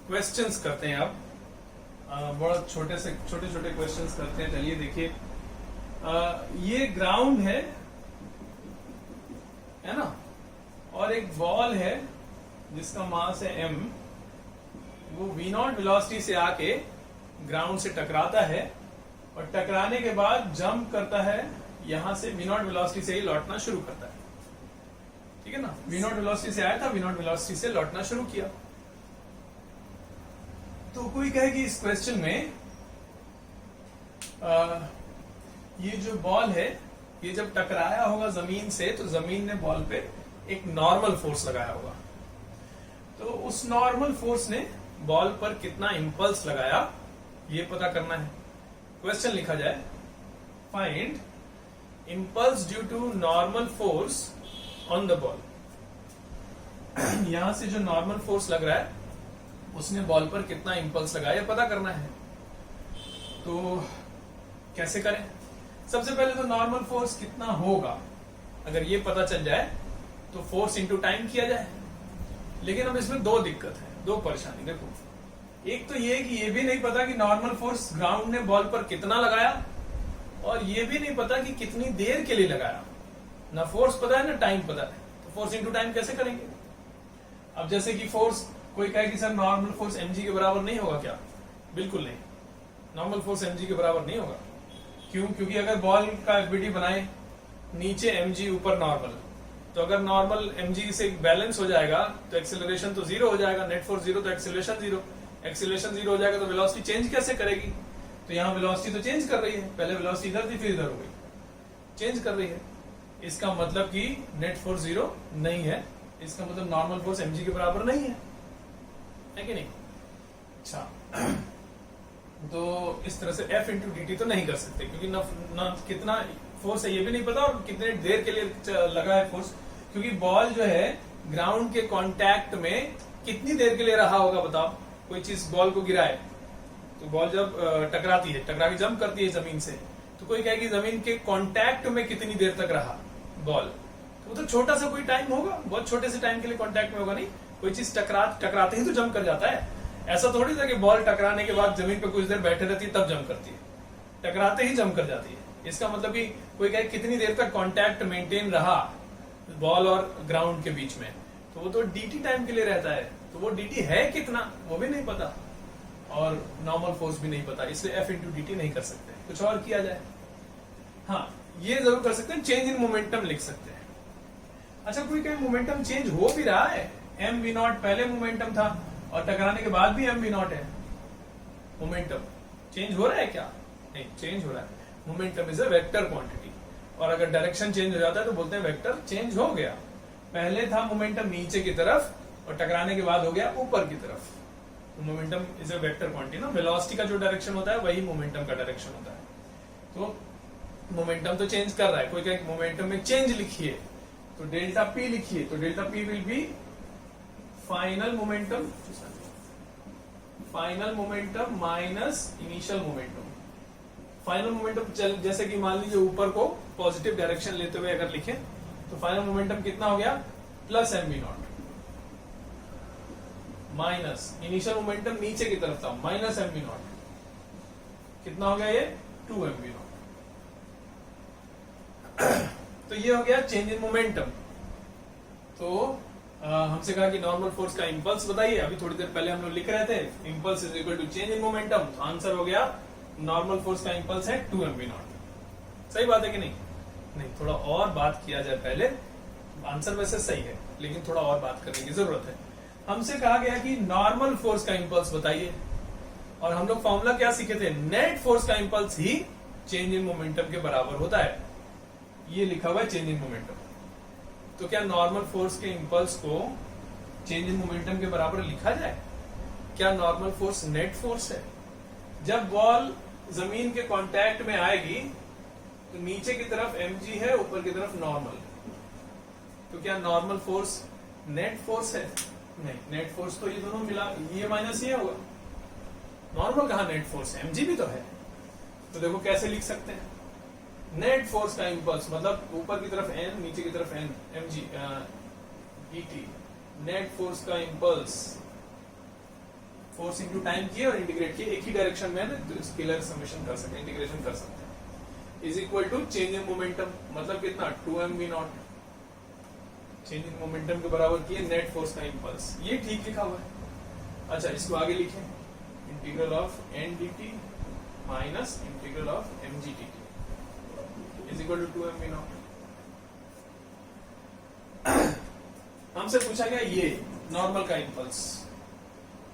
क्वेश्चंस करते हैं अब। बहुत छोटे छोटे क्वेश्चंस करते हैं। चलिए देखिए, ये ग्राउंड है ना, और एक बॉल है जिसका मास है m। वो v0 वेलोसिटी से आके ग्राउंड से टकराता है और टकराने के बाद जंप करता है, यहां से v0 वेलोसिटी से ही लौटना शुरू करता है। ठीक है ना, v0 वेलोसिटी से आया था, v0 वेलोसिटी से लौटना शुरू किया। तो कोई कहे कि इस क्वेश्चन में ये जो बॉल है, ये जब टकराया होगा जमीन से, तो जमीन ने बॉल पे एक नॉर्मल फोर्स लगाया होगा। तो उस नॉर्मल फोर्स ने बॉल पर कितना इंपल्स लगाया, ये पता करना है। क्वेश्चन लिखा जाए, find impulse due to normal force on the ball. यहां से जो नॉर्मल फोर्स लग रहा है, उसने बॉल पर कितना इंपल्स लगाया, ये पता करना है। तो कैसे करें? सबसे पहले तो नॉर्मल फोर्स कितना होगा, अगर ये पता चल जाए तो फोर्स इंटू टाइम किया जाए। लेकिन अब इसमें दो दिक्कत है, दो परेशानी। देखो, एक तो ये कि ये भी नहीं पता कि नॉर्मल फोर्स ग्राउंड ने बॉल पर कितना लगाया, और ये भी नहीं पता कि कितनी देर के लिए लगाया। ना फोर्स पता है ना टाइम पता है, तो फोर्स इंटू टाइम कैसे करेंगे? अब जैसे कि फोर्स, कोई कहे कि सर नॉर्मल फोर्स mg के बराबर नहीं होगा क्या? बिल्कुल नहीं, नॉर्मल फोर्स mg के बराबर नहीं होगा। क्यों? क्योंकि अगर बॉल का एफबीडी बनाए, नीचे mg ऊपर नॉर्मल, तो अगर नॉर्मल mg से बैलेंस हो जाएगा तो एक्सेलरेशन तो जीरो हो जाएगा, नेट फोर्स जीरो तो एक्सेलरेशन जीरो, एक्सेलरेशन जीरो हो जाएगा तो वेलोसिटी चेंज कैसे करेगी? तो यहाँ वेलोसिटी तो चेंज कर रही है, पहले वेलोसिटी इधर थी फिर इधर हो गई, चेंज कर रही है। इसका मतलब कि नेट फोर्स जीरो नहीं है, इसका मतलब नॉर्मल फोर्स mg के बराबर नहीं है कि नहीं? अच्छा, तो इस तरह से F इंटू डी तो नहीं कर सकते, क्योंकि न कितना फोर्स है ये भी नहीं पता, और कितने देर के लिए लगा है फोर्स। क्योंकि बॉल जो है ग्राउंड के कांटेक्ट में कितनी देर के लिए रहा होगा, बताओ। कोई चीज बॉल को गिराए तो बॉल जब टकराती है, टकरा के जंप करती है जमीन से, तो कोई कहे कि जमीन के कांटेक्ट में कितनी देर तक रहा बॉल, तो वो तो छोटा सा कोई टाइम होगा, बहुत छोटे से टाइम के लिए कांटेक्ट में होगा। नहीं, कोई चीज टकराते ही तो जंप कर जाता है। ऐसा थोड़ी था कि बॉल टकराने के बाद जमीन पे कुछ देर बैठे रहती है तब जंप करती है, टकराते ही जंप कर जाती है। इसका मतलब कि कोई कहे कितनी देर तक कांटेक्ट मेंटेन रहा बॉल और ग्राउंड के बीच में, तो वो तो dt टाइम के लिए रहता है। तो वो dt है कितना, वो भी नहीं पता, और नॉर्मल फोर्स भी नहीं पता, इसलिए F इंटू dt नहीं कर सकते। कुछ और किया जाए? हाँ, ये जरूर कर सकते हैं, चेंज इन मोमेंटम लिख सकते हैं। अच्छा, कोई कहे मोमेंटम चेंज हो भी रहा है, mv0 पहले मोमेंटम था और टकराने के बाद भी mv0 है, मोमेंटम चेंज हो रहा है क्या? नहीं, चेंज हो रहा है। Momentum is a vector quantity, और अगर डायरेक्शन चेंज हो जाता है तो बोलते हैं वेक्टर चेंज हो गया। पहले था मोमेंटम नीचे की तरफ और टकराने के बाद हो गया ऊपर की तरफ। तो momentum is a vector quantity ना, वेलोसिटी का जो डायरेक्शन होता है वही मोमेंटम का डायरेक्शन होता है। तो मोमेंटम तो चेंज कर रहा है। कोई कहे मोमेंटम में चेंज लिखिए, तो डेल्टा पी लिखिए, तो delta P will be final momentum minus initial momentum. Final momentum जैसे कि मान लीजिए ऊपर को पॉजिटिव डायरेक्शन लेते हुए अगर लिखें, तो फाइनल मोमेंटम कितना हो गया? Plus mv0 minus initial momentum नीचे की तरफ था, माइनस mv0, कितना हो गया ये? 2mv0। तो ये हो गया चेंज इन मोमेंटम। तो हमसे कहा कि नॉर्मल फोर्स का इंपल्स बताइए। अभी थोड़ी देर पहले हम लोग लिख रहे थे impulse is equal to change in momentum, तो आंसर हो गया नॉर्मल फोर्स का इंपल्स है 2mv0। सही बात है कि नहीं? नहीं, थोड़ा और बात किया जाए पहले। आंसर वैसे सही है, लेकिन थोड़ा और बात करने की जरूरत है। हमसे कहा गया कि नॉर्मल फोर्स का इंपल्स बताइए, और हम लोग फॉर्मूला क्या सीखे थे? नेट फोर्स का इंपल्स ही चेंज इन मोमेंटम के बराबर होता है। ये लिखा हुआ है चेंज इन मोमेंटम। तो क्या नॉर्मल फोर्स के इंपल्स को चेंज इन मोमेंटम के बराबर लिखा जाए? क्या नॉर्मल फोर्स नेट फोर्स है? जब बॉल जमीन के कांटेक्ट में आएगी तो नीचे की तरफ mg है, ऊपर की तरफ नॉर्मल, तो क्या नॉर्मल फोर्स नेट फोर्स है? नहीं, नेट फोर्स तो ये दोनों मिला, ये माइनस ये होगा। नॉर्मल कहाँ नेट फोर्स है? mg भी तो है। तो देखो कैसे लिख सकते हैं, नेट फोर्स का इंपल्स मतलब ऊपर की तरफ n, नीचे की तरफ n, mg dt। Net force का इंपल्स फोर्स इंटू टाइम किए और इंटीग्रेट किए, एक ही डायरेक्शन में ना तो स्केलर समेशन कर सकते हैं, इंटीग्रेशन कर सकते हैं। Is equal to change in momentum, मतलब कितना 2mv0, चेंज इन मोमेंटम के बराबर किए नेट फोर्स का इम्पल्स। ये ठीक लिखा हुआ है। अच्छा इसको आगे लिखें, integral of N D T minus integral of M G T is equal to 2mv0। हमसे पूछा गया ये नॉर्मल का इम्पल्स,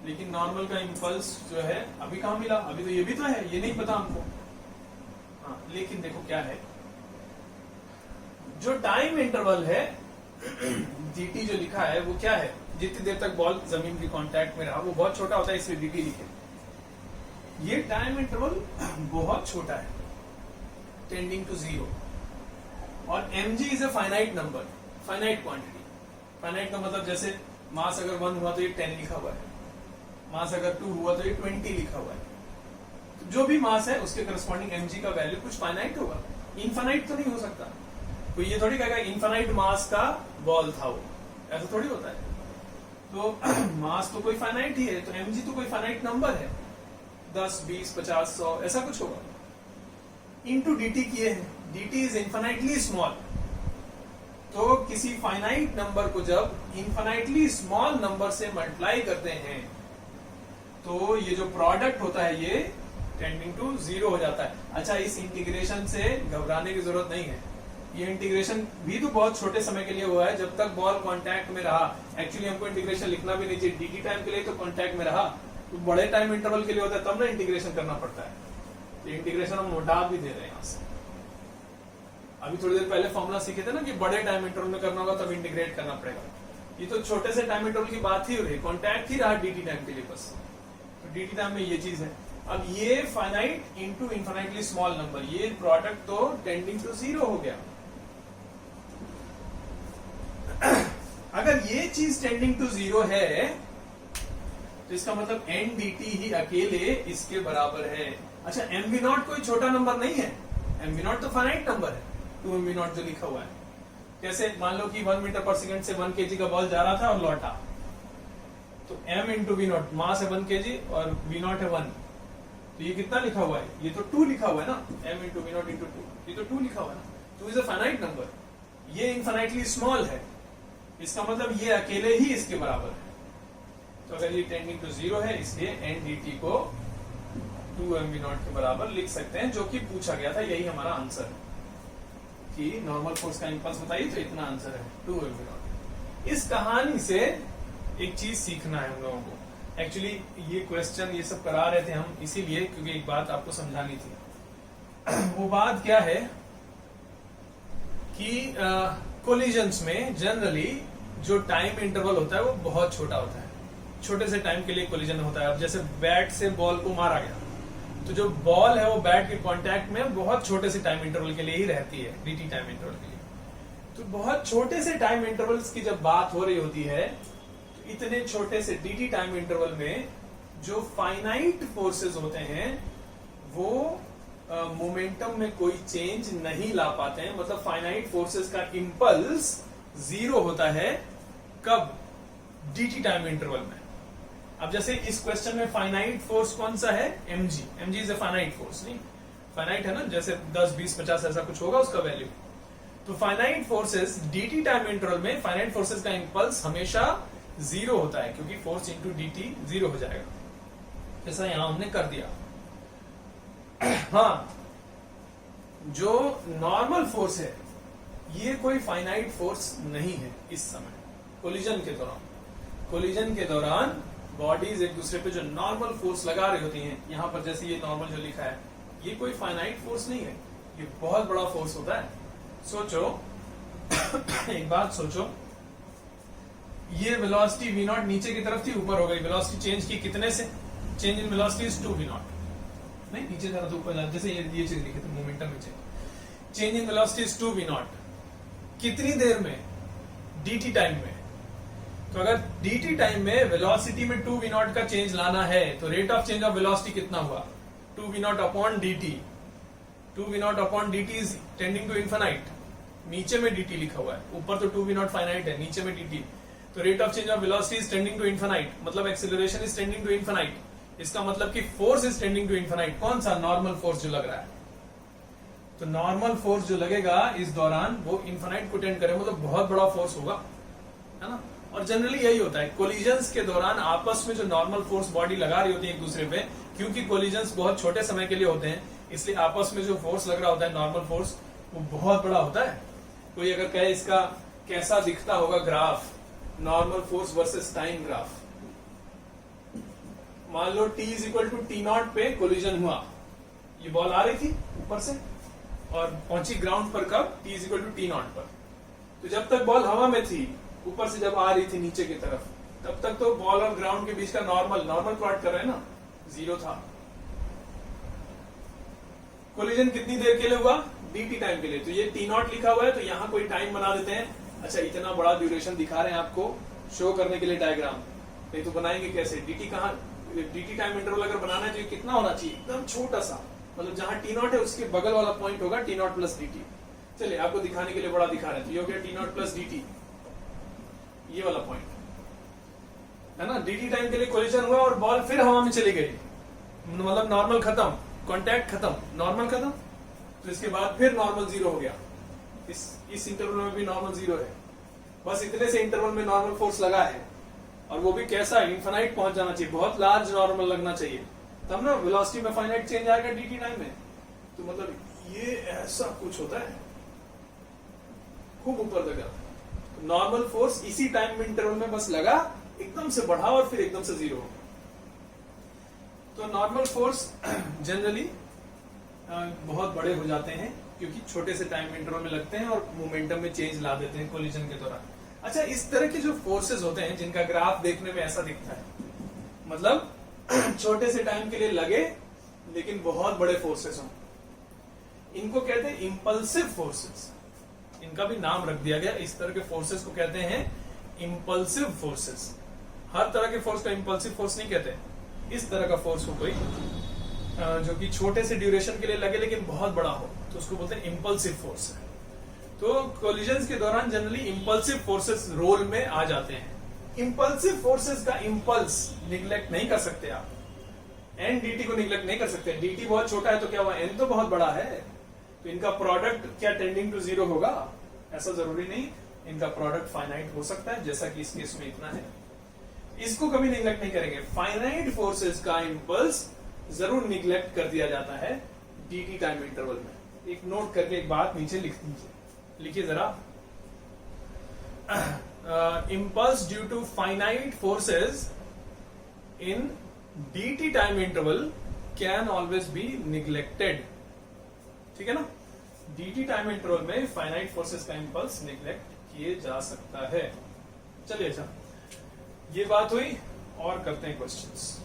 लेकिन नॉर्मल का इम्पल्स जो है अभी कहाँ मिला, अभी तो ये भी तो है, ये नहीं पता हमको। हाँ लेकिन देखो क्या है, जो टाइम इंटरवल है dt जो लिखा है वो क्या है, जितनी देर तक बॉल जमीन के कांटेक्ट में रहा वो बहुत छोटा होता है, इसलिए dt लिखे। ये टाइम इंटरवल बहुत छोटा है, टेंडिंग टू 0, और mg is a finite number, finite quantity. Finite का मतलब जैसे मास अगर 1 हुआ तो ये 10 लिखा हुआ है, मास अगर 2 हुआ तो ये 20 लिखा हुआ है। तो जो भी मास है उसके करस्पॉन्डिंग mg का वैल्यू कुछ फाइनाइट होगा, इनफाइनाइट तो नहीं हो सकता। तो ये थोड़ी कहेगा इनफाइनाइट मास का बॉल था वो, ऐसा थोड़ी होता है। तो मास तो कोई फाइनाइट ही है, तो mg तो कोई फाइनाइट नंबर है, 10, 20, 50, 100 ऐसा कुछ होगा। इनटू dt किए हैं, dt इज इनफाइनाइटली स्मॉल, तो किसी फाइनाइट नंबर को जब इनफाइनाइटली स्मॉल नंबर से मल्टीप्लाई करते हैं तो ये जो प्रोडक्ट होता है ये टेंडिंग टू 0 हो जाता है। अच्छा इस इंटीग्रेशन से घबराने की जरूरत नहीं है, ये इंटीग्रेशन भी तो बहुत छोटे समय के लिए हुआ है, जब तक बॉल कांटेक्ट में रहा। एक्चुअली हमको इंटीग्रेशन लिखना भी नहीं चाहिए, dt टाइम के लिए तो कांटेक्ट में रहा, तो बड़े टाइम इंटरवल के लिए होता है तब ना इंटीग्रेशन करना पड़ता है। तो इंटीग्रेशन हम मोटा भी दे रहे हैं यहाँ से। अभी थोड़ी देर पहले फॉर्मूला सीखे थे ना कि बड़े टाइम इंटरवल में करना होगा तब इंटीग्रेट करना पड़ेगा, ये तो छोटे से टाइम इंटरवल की बात ही हो रही है, कॉन्टैक्ट ही रहा dt टाइम के लिए बस। तो dt टाइम में ये चीज है। अब ये finite into infinitely small number, ये प्रोडक्ट तो टेंडिंग टू 0 हो गया। अगर ये चीज टेंडिंग टू 0 है तो इसका मतलब एन डी टी ही अकेले इसके बराबर है। अच्छा mv0 कोई छोटा नंबर नहीं है, mv0 तो फाइनाइट नंबर है, 2mv0 जो लिखा हुआ है। जैसे मान लो कि 1 मीटर पर सेकंड से 1 kg का बॉल जा रहा था और लौटा, तो m इंटू v0, मास है 1 kg और v0 है 1, तो ये कितना लिखा हुआ है, ये तो 2 लिखा हुआ है ना, m इंटू v0 इंटू 2, ये तो 2 लिखा हुआ है ना, 2 इज अ फाइनाइट नंबर, ये इनफाइनाइटली स्मॉल है, इसका मतलब ये अकेले ही इसके बराबर है। तो अगर ये टेंडिंग टू 0 है इसलिए एन डी टी को 2mv0 के बराबर लिख सकते हैं, जो कि पूछा गया था, यही हमारा आंसर है कि नॉर्मल फोर्स का इंपल्स बताइए, तो इतना आंसर है 2mv0। इस कहानी से एक चीज सीखना है हम लोगों को। एक्चुअली ये क्वेश्चन ये सब करा रहे थे हम इसीलिए क्योंकि एक बात आपको समझानी थी। वो बात क्या है कि कोलिजन्स में जनरली जो टाइम इंटरवल होता है वो बहुत छोटा होता है, छोटे से टाइम के लिए कोलिजन होता है। अब जैसे बैट से बॉल को मारा गया तो जो बॉल है वो बैट के कांटेक्ट में बहुत छोटे से टाइम इंटरवल के लिए ही रहती है, dt टाइम इंटरवल के लिए। तो बहुत छोटे से टाइम इंटरवल्स की जब बात हो रही होती है तो इतने छोटे से dt टाइम इंटरवल में जो फाइनाइट फोर्सेस होते हैं वो मोमेंटम में कोई चेंज नहीं ला पाते हैं। मतलब फाइनाइट फोर्सेस का इंपल्स 0 होता है कब, dt टाइम इंटरवल में। अब जैसे इस क्वेश्चन में फाइनाइट फोर्स कौन सा है, mg, mg is a finite force, नहीं फाइनाइट है ना, जैसे 10, 20, 50 ऐसा कुछ होगा उसका वैल्यू। तो finite forces dt time interval में फाइनाइट फोर्सेस का इंपल्स हमेशा 0 होता है, क्योंकि फोर्स इंटू dt 0 हो जाएगा, जैसा यहां हमने कर दिया। हाँ, जो नॉर्मल फोर्स है ये कोई फाइनाइट फोर्स नहीं है इस समय कोलिजन के दौरान। कोलिजन के दौरान बॉडीज एक दूसरे पे जो नॉर्मल फोर्स लगा रही होती हैं, यहां पर जैसे ये नॉर्मल जो लिखा है, ये कोई फाइनाइट फोर्स नहीं है, ये बहुत बड़ा फोर्स होता है। सोचो एक बात सोचो, ये वेलोसिटी v0 नीचे की तरफ थी, ऊपर हो गई, वेलोसिटी चेंज की कितने से, change in velocity is 2v0, नहीं नीचे जा रहा था ऊपर जा, जैसे ये चीज लिखी थी मोमेंटम में change in velocity is 2v0, कितनी देर में, dt टाइम में। तो अगर dt टाइम में वेलोसिटी में 2v0 का चेंज लाना है तो rate of change of velocity कितना हुआ, 2v0 upon dt, 2v0 upon dt is tending to infinite, नीचे में dt लिखा हुआ है, ऊपर तो 2v0 फाइनाइट है, नीचे में dt, तो rate of change of velocity is tending to infinite, मतलब acceleration is tending to infinite. इसका मतलब कि force is tending to infinite. कौन सा? नॉर्मल फोर्स जो लग रहा है। तो नॉर्मल फोर्स जो लगेगा इस दौरान वो इन्फिनाइट को टेंड करे, मतलब बहुत बड़ा फोर्स होगा, है ना। और जनरली यही होता है कोलिजन्स के दौरान आपस में जो नॉर्मल फोर्स बॉडी लगा रही होती है एक दूसरे पे, क्योंकि कोलिजन्स बहुत छोटे समय के लिए होते हैं, इसलिए आपस में जो फोर्स लग रहा होता है नॉर्मल फोर्स वो बहुत बड़ा होता है। कोई अगर कहे इसका कैसा दिखता होगा graph, normal force versus time graph. मान लो t is equal to T0 पे कोलिजन हुआ, ये बॉल आ रही थी ऊपर से और पहुंची ग्राउंड पर कब? t is equal to T0 पर। तो जब तक बॉल हवा में थी, ऊपर से जब आ रही थी नीचे की तरफ, तब तक तो बॉल और ग्राउंड के बीच का नॉर्मल प्लॉट कर रहे हैं ना, 0 था। कोलिजन कितनी देर के लिए हुआ? dt टाइम के लिए। तो ये T0 लिखा हुआ है, तो यहां कोई टाइम बना देते हैं। अच्छा, इतना बड़ा ड्यूरेशन दिखा रहे हैं आपको शो करने के लिए डायग्राम, नहीं तो बनाएंगे कैसे? dt कहां? dt टाइम इंटरवल अगर बनाना है तो कितना होना चाहिए? एकदम छोटा सा, मतलब जहां T0 है उसके बगल वाला पॉइंट होगा T0 प्लस dt। चलिए आपको दिखाने के लिए बड़ा दिखा रहे हैं, तो ये हो गया T0 प्लस dt, ये वाला पॉइंट है ना। dt टाइम के लिए कोलिजन हुआ और बॉल फिर हवा में चली गई, मतलब नॉर्मल खत्म, कॉन्टैक्ट खत्म, नॉर्मल खत्म। तो इसके बाद फिर नॉर्मल 0 हो गया। इस इंटरवल में भी नॉर्मल 0 है। बस इतने से इंटरवल में नॉर्मल फोर्स लगा है, और वो भी कैसा? इनफिनाइट पहुंच जाना चाहिए, बहुत लार्ज नॉर्मल लगना चाहिए, तब ना वेलोसिटी में फाइनाइट चेंज आएगा dt टाइम में। तो मतलब ये ऐसा कुछ होता है, खूब ऊपर तक जाता है। नॉर्मल फोर्स इसी टाइम इंटरवल में बस लगा, एकदम से बढ़ा और फिर एकदम से 0 हो गया। तो नॉर्मल फोर्स जनरली बहुत बड़े हो जाते हैं क्योंकि छोटे से टाइम इंटरवल में लगते हैं और मोमेंटम में चेंज ला देते हैं कोलिजन के दौरान। अच्छा, इस तरह के जो फोर्सेस होते हैं जिनका ग्राफ देखने में ऐसा दिखता है, मतलब छोटे से टाइम के लिए लगे लेकिन बहुत बड़े फोर्सेस हों, इनको कहते हैं इंपल्सिव फोर्सेस। इनका भी नाम रख दिया गया, इस तरह के फोर्सेस को कहते हैं इंपल्सिव फोर्सेस। हर तरह के फोर्स को इंपल्सिव फोर्स नहीं कहते, इस तरह का फोर्स हो कोई जो कि छोटे से ड्यूरेशन के लिए लगे लेकिन बहुत बड़ा हो, तो उसको बोलते हैं इंपल्सिव फोर्स। तो कोलिजन्स के दौरान जनरली इंपल्सिव फोर्सेस रोल में आ जाते हैं। इंपल्सिव फोर्सेस का इंपल्स निग्लेक्ट नहीं कर सकते आप, एन dt को निग्लेक्ट नहीं कर सकते। dt बहुत छोटा है तो क्या हुआ, n तो बहुत बड़ा है, तो इनका प्रोडक्ट क्या टेंडिंग टू 0 होगा? ऐसा जरूरी नहीं, इनका प्रोडक्ट फाइनाइट हो सकता है, जैसा कि इस केस में इतना है। इसको कभी निग्लेक्ट नहीं करेंगे। फाइनाइट फोर्सेस का इंपल्स जरूर निग्लेक्ट कर दिया जाता है dt टाइम इंटरवल में। एक नोट करके एक बात नीचे लिख दीजिए, लिखिए जरा, impulse due to finite forces in dt time interval can always be neglected। ठीक है ना, dt टाइम इंटरवल में फाइनाइट फोर्सेस का इंपल्स निग्लेक्ट किए जा सकता है। चलिए, अच्छा ये बात हुई, और करते हैं क्वेश्चंस।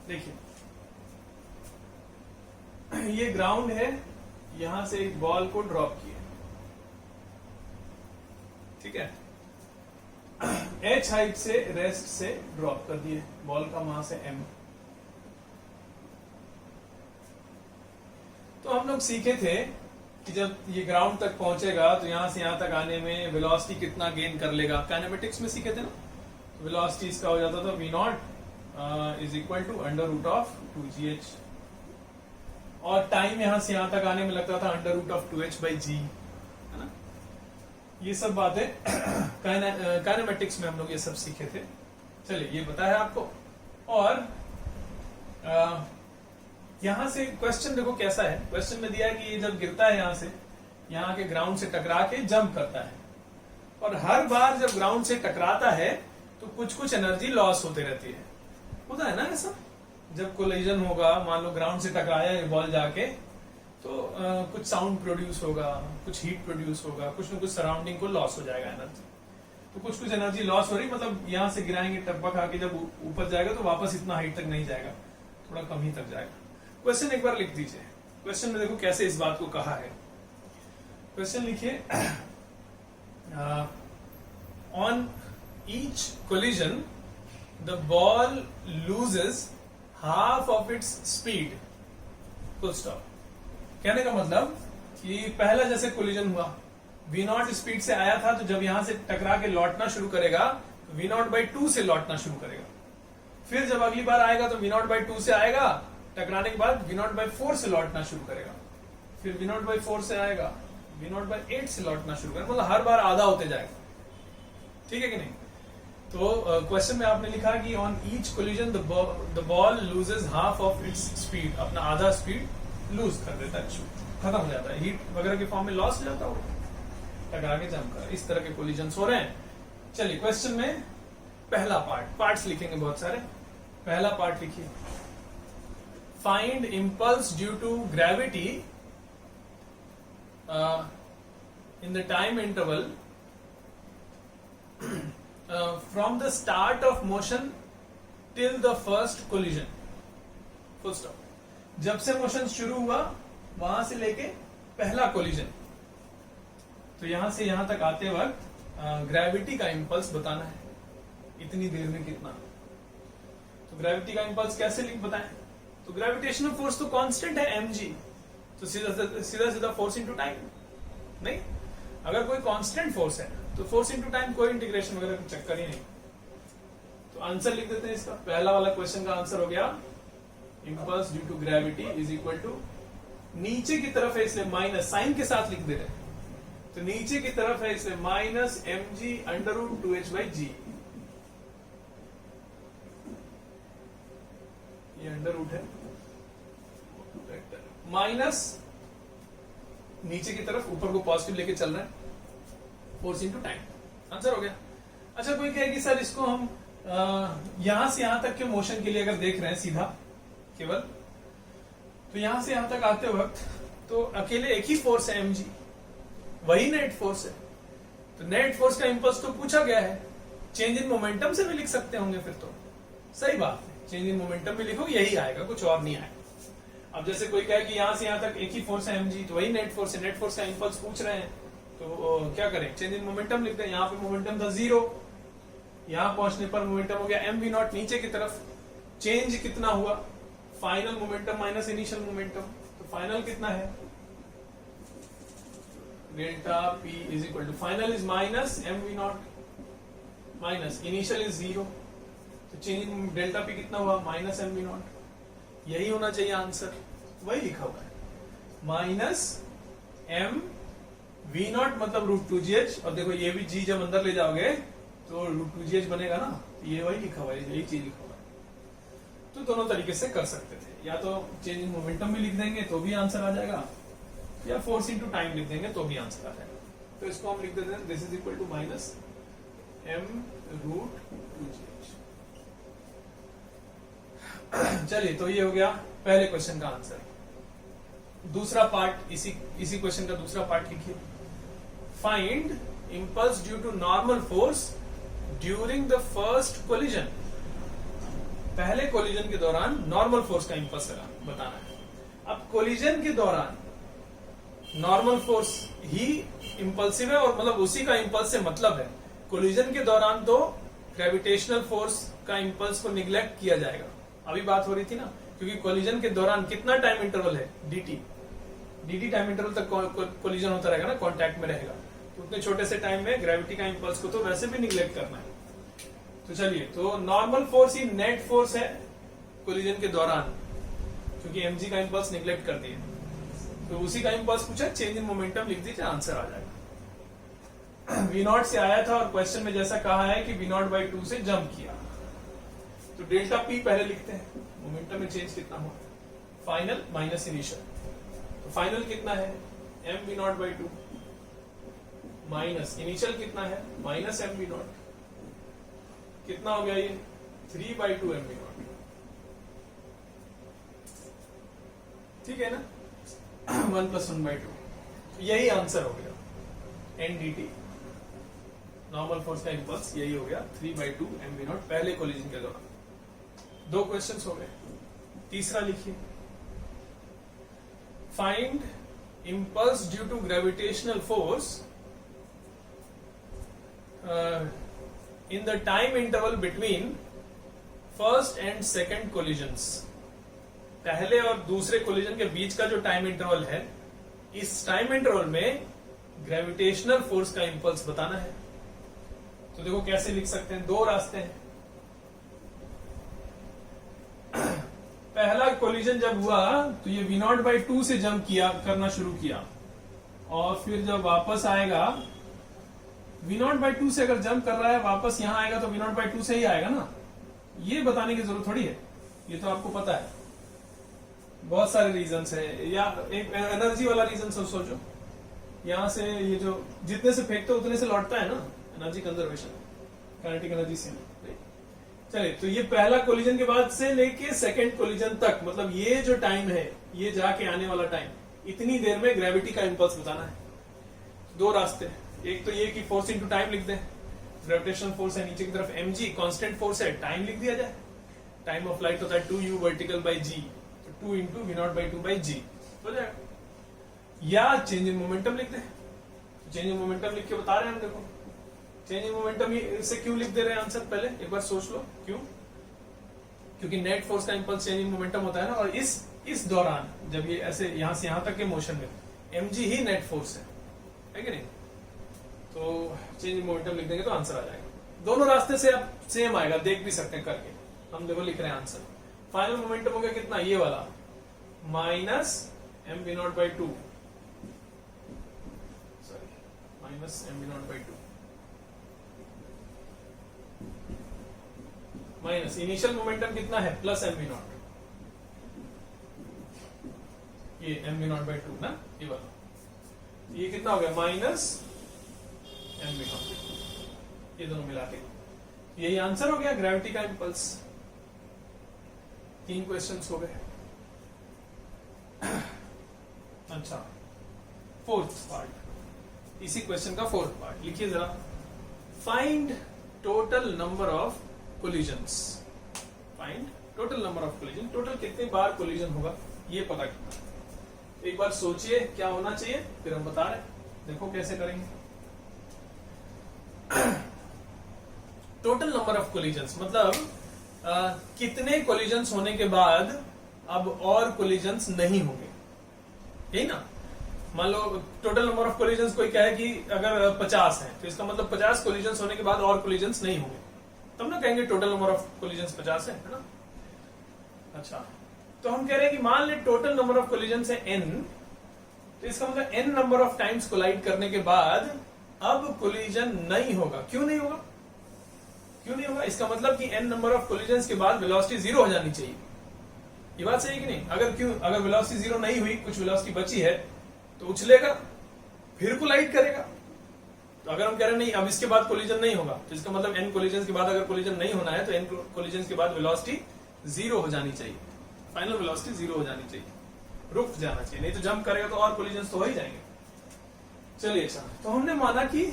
देखिए, ये ग्राउंड है, यहां से एक बॉल को ड्रॉप किए, ठीक है, h हाइट से रेस्ट से ड्रॉप कर दिए, बॉल का मास है m। तो हम लोग सीखे थे कि जब ये ग्राउंड तक पहुंचेगा तो यहां से यहां तक आने में वेलोसिटी कितना गेन कर लेगा, काइनेमेटिक्स में सीखे थे ना। वेलोसिटी इसका हो जाता था v0 is equal to under root of 2gh, और टाइम यहां से यहां तक आने में लगता था अंडर रूट ऑफ 2h/g, है ना। ये सब बातें काइनेमेटिक्स में हम लोग ये सब सीखे थे। चलिए, ये पता है आपको। और यहां से क्वेश्चन देखो कैसा है। क्वेश्चन में दिया है कि ये जब गिरता है यहां से, यहां के ग्राउंड से टकरा के जंप करता है, और हर बार जब ग्राउंड से टकराता है तो कुछ कुछ एनर्जी लॉस होते रहती है। होता है ना ऐसा, जब कोलिजन होगा, मान लो ग्राउंड से टकराया ये बॉल जाके, तो कुछ साउंड प्रोड्यूस होगा, कुछ हीट प्रोड्यूस होगा, कुछ न कुछ सराउंडिंग को लॉस हो जाएगा एनर्जी। तो कुछ कुछ एनर्जी लॉस हो रही, मतलब यहां से गिराएंगे टप्पा खा के, जब ऊपर जाएगा तो वापस इतना हाइट तक नहीं जाएगा, थोड़ा कम ही तक जाएगा। क्वेश्चन एक बार लिख दीजिए। क्वेश्चन में देखो कैसे इस बात को कहा है। क्वेश्चन लिखिए, on each collision the ball loses half of its speed, full stop. कहने का मतलब कि पहला जैसे कोलिजन हुआ, v0 स्पीड से आया था, तो जब यहां से टकरा के लौटना शुरू करेगा तो v0/2 से लौटना शुरू करेगा। फिर जब अगली बार आएगा तो v0/2 से आएगा, टकराने के बाद v0/4 से लौटना शुरू करेगा। फिर v0/4 से आएगा, v0/8 से लौटना शुरू करेगा, मतलब हर बार आधा होते जाएगा। ठीक है कि नहीं? तो क्वेश्चन में आपने लिखा कि on each collision the ball loses half of its speed, अपना आधा स्पीड लूज कर देता है, खत्म हो जाता है, हीट वगैरह के फॉर्म में लॉस हो जाता है, टकरा के जम कर। इस तरह के कोलिजन हो रहे हैं। चलिए क्वेश्चन में पहला पार्ट्स लिखेंगे बहुत सारे। पहला पार्ट लिखिए, find impulse due to gravity in the time interval from the start of motion till the first collision, full stop. जब से मोशन शुरू हुआ वहां से लेके पहला कोलिजन, तो यहां से यहां तक आते वक्त ग्रेविटी का इंपल्स बताना है, इतनी देर में कितना। तो ग्रेविटी का इंपल्स कैसे बताएं? तो ग्रेविटेशनल फोर्स तो कांस्टेंट है mg, तो सीधा सीधा फोर्स इनटू टाइम नहीं। अगर कोई कांस्टेंट फोर्स है तो फोर्स इनटू टाइम, कोई इंटीग्रेशन वगैरह का चक्कर ही नहीं। तो आंसर लिख देते हैं इसका। पहला वाला क्वेश्चन का आंसर हो गया, impulse due to gravity is equal to, नीचे की तरफ है इसलिए माइनस, साइन के साथ लिख दे रहे हैं, तो नीचे की तरफ है इसलिए माइनस mg/2h/g, ये अंडर रूट है, माइनस नीचे की तरफ, ऊपर को पॉजिटिव लेके चल रहा है, फोर्स इनटू टाइम। आंसर हो गया। अच्छा, कोई कहेगी सर इसको हम यहां से यहां तक के मोशन के लिए अगर देख रहे हैं सीधा केवल, तो यहां से यहां तक आते वक्त तो अकेले एक ही फोर्स है mg, वही नेट फोर्स है। तो नेट फोर्स का इंपल्स तो पूछा गया है, चेंज इन मोमेंटम से भी लिख सकते होंगे फिर तो। सही बात है, चेंज इन मोमेंटम भी लिखो, यही आएगा, कुछ और नहीं आएगा। अब जैसे कोई कहे कि यहां से यहां तक एक ही फोर्स है mg, तो वही नेट फोर्स है, नेट फोर्स का इंपल्स पूछ रहे हैं, तो क्या करें? चेंज इन मोमेंटम लिखते हैं। यहाँ पे मोमेंटम था 0, यहां पहुंचने पर मोमेंटम हो गया mv0 नीचे की तरफ। चेंज कितना हुआ? Final momentum minus initial momentum, तो फाइनल कितना है? Delta p is equal to, final is minus mv0 minus initial is 0, तो चेंज इन डेल्टा p कितना हुआ? Minus mv0। यही होना चाहिए आंसर, वही लिखा हुआ है, माइनस m v0 मतलब √2gh। और देखो ये भी g जब अंदर ले जाओगे तो √2gh बनेगा ना, ये वही लिखा हुआ है, यही चीज लिखा हुआ है। तो दोनों तरीके से कर सकते थे, या तो चेंज इन मोमेंटम भी लिख देंगे तो भी आंसर आ जाएगा, या फोर्स इनटू टाइम लिख देंगे तो भी आंसर आ जाएगा। तो इसको हम लिख देते हैं, this is equal to minus m√2gh। चलिए, तो ये हो गया पहले क्वेश्चन का आंसर। दूसरा पार्ट, इसी क्वेश्चन का दूसरा पार्ट लिखिए, find impulse due to normal force during the first collision. पहले कोलिजन के दौरान नॉर्मल फोर्स का इंपल्स बताना है। अब कोलिजन के दौरान नॉर्मल फोर्स ही इंपल्सिव है, और मतलब उसी का इंपल्स से मतलब है। कोलिजन के दौरान तो ग्रेविटेशनल फोर्स का इंपल्स को निग्लेक्ट किया जाएगा, अभी बात हो रही थी ना, क्योंकि कोलिजन के दौरान कितना टाइम इंटरवल है? dt टाइम इंटरवल तक कोलिजन होता रहेगा ना, कांटेक्ट में रहेगा, तो उतने छोटे से टाइम में ग्रेविटी का इंपल्स को तो वैसे भी निग्लेक्ट करना है। तो चलिए, तो नॉर्मल फोर्स ही नेट फोर्स है कोलिजन के दौरान, क्योंकि mg का इंपल्स निग्लेक्ट कर दिए, तो उसी का इंपल्स पूछा, चेंज इन मोमेंटम लिख दीजिए, आंसर आ जाएगा। v0 से आया था और क्वेश्चन में जैसा कहा है कि v0/2 से जंप किया, तो डेल्टा p पहले लिखते हैं, मोमेंटम में चेंज कितना हुआ? फाइनल माइनस इनिशियल, तो फाइनल कितना है? mv0/2 माइनस इनिशियल कितना है? माइनस mv0, कितना हो गया ये? 3/2 mv0। ठीक है ना, 1 + 1/2, यही आंसर हो गया। ndt नॉर्मल फोर्स का इंपल्स यही हो गया, 3/2 mv0 पहले कोलिजन के दौरान। 2 क्वेश्चंस हो गए। तीसरा लिखिए, find impulse due to gravitational force in the time interval between first and second collisions. पहले और दूसरे कोलिजन के बीच का जो टाइम इंटरवल है, इस टाइम इंटरवल में ग्रेविटेशनल फोर्स का इंपल्स बताना है. तो देखो कैसे लिख सकते हैं, दो रास्ते हैं. पहला कोलिजन जब हुआ तो ये v0/2 से जंप करना शुरू किया, और फिर जब वापस आएगा v0/2 से अगर जंप कर रहा है वापस यहां आएगा तो v0/2 से ही आएगा ना. ये बताने की जरूरत थोड़ी है, ये तो आपको पता है. बहुत सारे रीजंस है, या एक एनर्जी वाला रीजन सोचो, यहां से ये जो जितने से फेंकते उतने से लौटता है ना, एनर्जी कंजर्वेशन, काइनेटिक एनर्जी से. चलिए, तो ये पहला कोलिजन के बाद से लेके सेकंड कोलिजन तक, मतलब ये जो टाइम है, ये जाके आने वाला टाइम, इतनी देर में ग्रेविटी का इंपल्स बताना है. दो रास्ते, एक तो ये कि फोर्स इनटू टाइम लिख दें, ग्रेविटेशनल फोर्स है नीचे की तरफ mg, कांस्टेंट फोर्स है, टाइम लिख दिया जाए. टाइम ऑफ लाइट होता है 2u वर्टिकल बाई g, तो 2 इंटू v0/2 बाई g हो जाएगा. या चेंज इन मोमेंटम लिख दें. चेंज इन मोमेंटम लिख के बता रहे हैं हम. देखो चेंज इन मोमेंटम से क्यों लिख दे रहे हैं आंसर, पहले एक बार सोच लो क्यों. क्योंकि नेट फोर्स का इंपल्स चेंज इन मोमेंटम होता है ना, और इस दौरान जब ये ऐसे यहां से यहां तक के मोशन में mg ही नेट फोर्स है कि नहीं. तो चेंज इन मोमेंटम लिख देंगे तो आंसर आ जाएगा. दोनों रास्ते से आप सेम आएगा, देख भी सकते हैं करके. हम देखो लिख रहे हैं आंसर. फाइनल मोमेंटम हो गया कितना, ये वाला minus mv0/2, sorry minus mv0/2 minus initial momentum कितना है, प्लस mv0, ये mv0/2 ना, ये वाला, ये कितना हो गया माइनस mv0, ये दोनों मिला के यही आंसर हो गया ग्रेविटी का इंपल्स. 3 क्वेश्चंस हो गए. अच्छा, फोर्थ पार्ट, इसी क्वेश्चन का फोर्थ पार्ट लिखिए जरा. Find total number of collisions. Find total number of collision, total कितने बार कोलिजन होगा ये पता करना. एक बार सोचिए क्या होना चाहिए, फिर हम बता रहे हैं. देखो कैसे करेंगे. टोटल नंबर ऑफ कोलिजन्स मतलब कितने कोलिजन्स होने के बाद अब और कोलिजन्स नहीं होंगे, यही ना. मान लो टोटल नंबर ऑफ कोलिजन्स कोई कहे कि अगर 50 है, तो इसका मतलब 50 कोलिजन्स होने के बाद और कोलिजन्स नहीं होंगे, तब ना कहेंगे टोटल नंबर ऑफ कोलिजन्स 50 है ना. अच्छा, तो हम कह रहे हैं कि मान ले टोटल नंबर ऑफ कोलिजन्स है n, तो इसका मतलब n number of times collide करने के बाद अब कोलिजन नहीं होगा. क्यों नहीं होगा, क्यों नहीं होगा? इसका मतलब कि n नंबर ऑफ कोलिजन्स के बाद वेलोसिटी 0 हो जानी चाहिए. ये बात सही है कि नहीं. अगर वेलोसिटी 0 नहीं हुई, कुछ वेलोसिटी बची है, तो उछलेगा, फिर कोलाइड करेगा. तो अगर हम कह रहे हैं नहीं अब इसके बाद कोलिजन नहीं होगा, तो इसका मतलब n कोलिजन्स के बाद अगर कोलिजन नहीं होना है तो n कोलिजन्स के बाद वेलोसिटी 0 हो जानी चाहिए. फाइनल वेलोसिटी 0 हो जानी चाहिए, रुक जाना चाहिए, नहीं तो जंप करेगा तो और कोलिजन्स तो हो ही जाएंगे. चलिए, अच्छा, तो हमने माना कि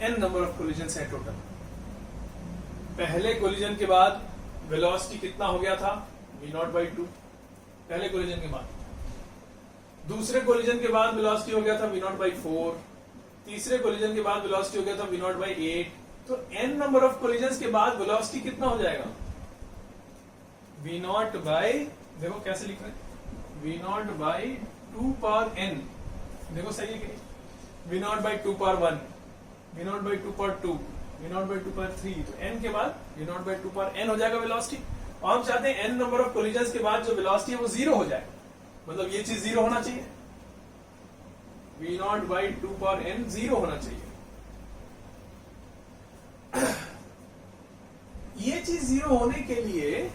n नंबर ऑफ कोलिजन्स है टोटल. पहले कोलिजन के बाद वेलोसिटी कितना हो गया था, v0/2 पहले कोलिजन के बाद. दूसरे कोलिजन के बाद वेलोसिटी हो गया था v0/4. तीसरे कोलिजन के बाद वेलोसिटी हो गया था v0/8. तो n नंबर ऑफ कोलिजन्स के बाद वेलोसिटी कितना हो जाएगा, v0 देखो कैसे लिख रहे हैं, v0/2 पावर n. देखो सही है कि नहीं. v0/2 power 1, v0/2 power 2, v0/2 power 3. तो n के बाद v0/2 पावर n हो जाएगा वेलोसिटी. और हम चाहते हैं n नंबर ऑफ कोलिजन्स के बाद जो वेलोसिटी है वो 0 हो जाए, मतलब ये चीज 0 होना चाहिए. v0/2 पावर n 0 होना चाहिए. ये चीज 0 होने के लिए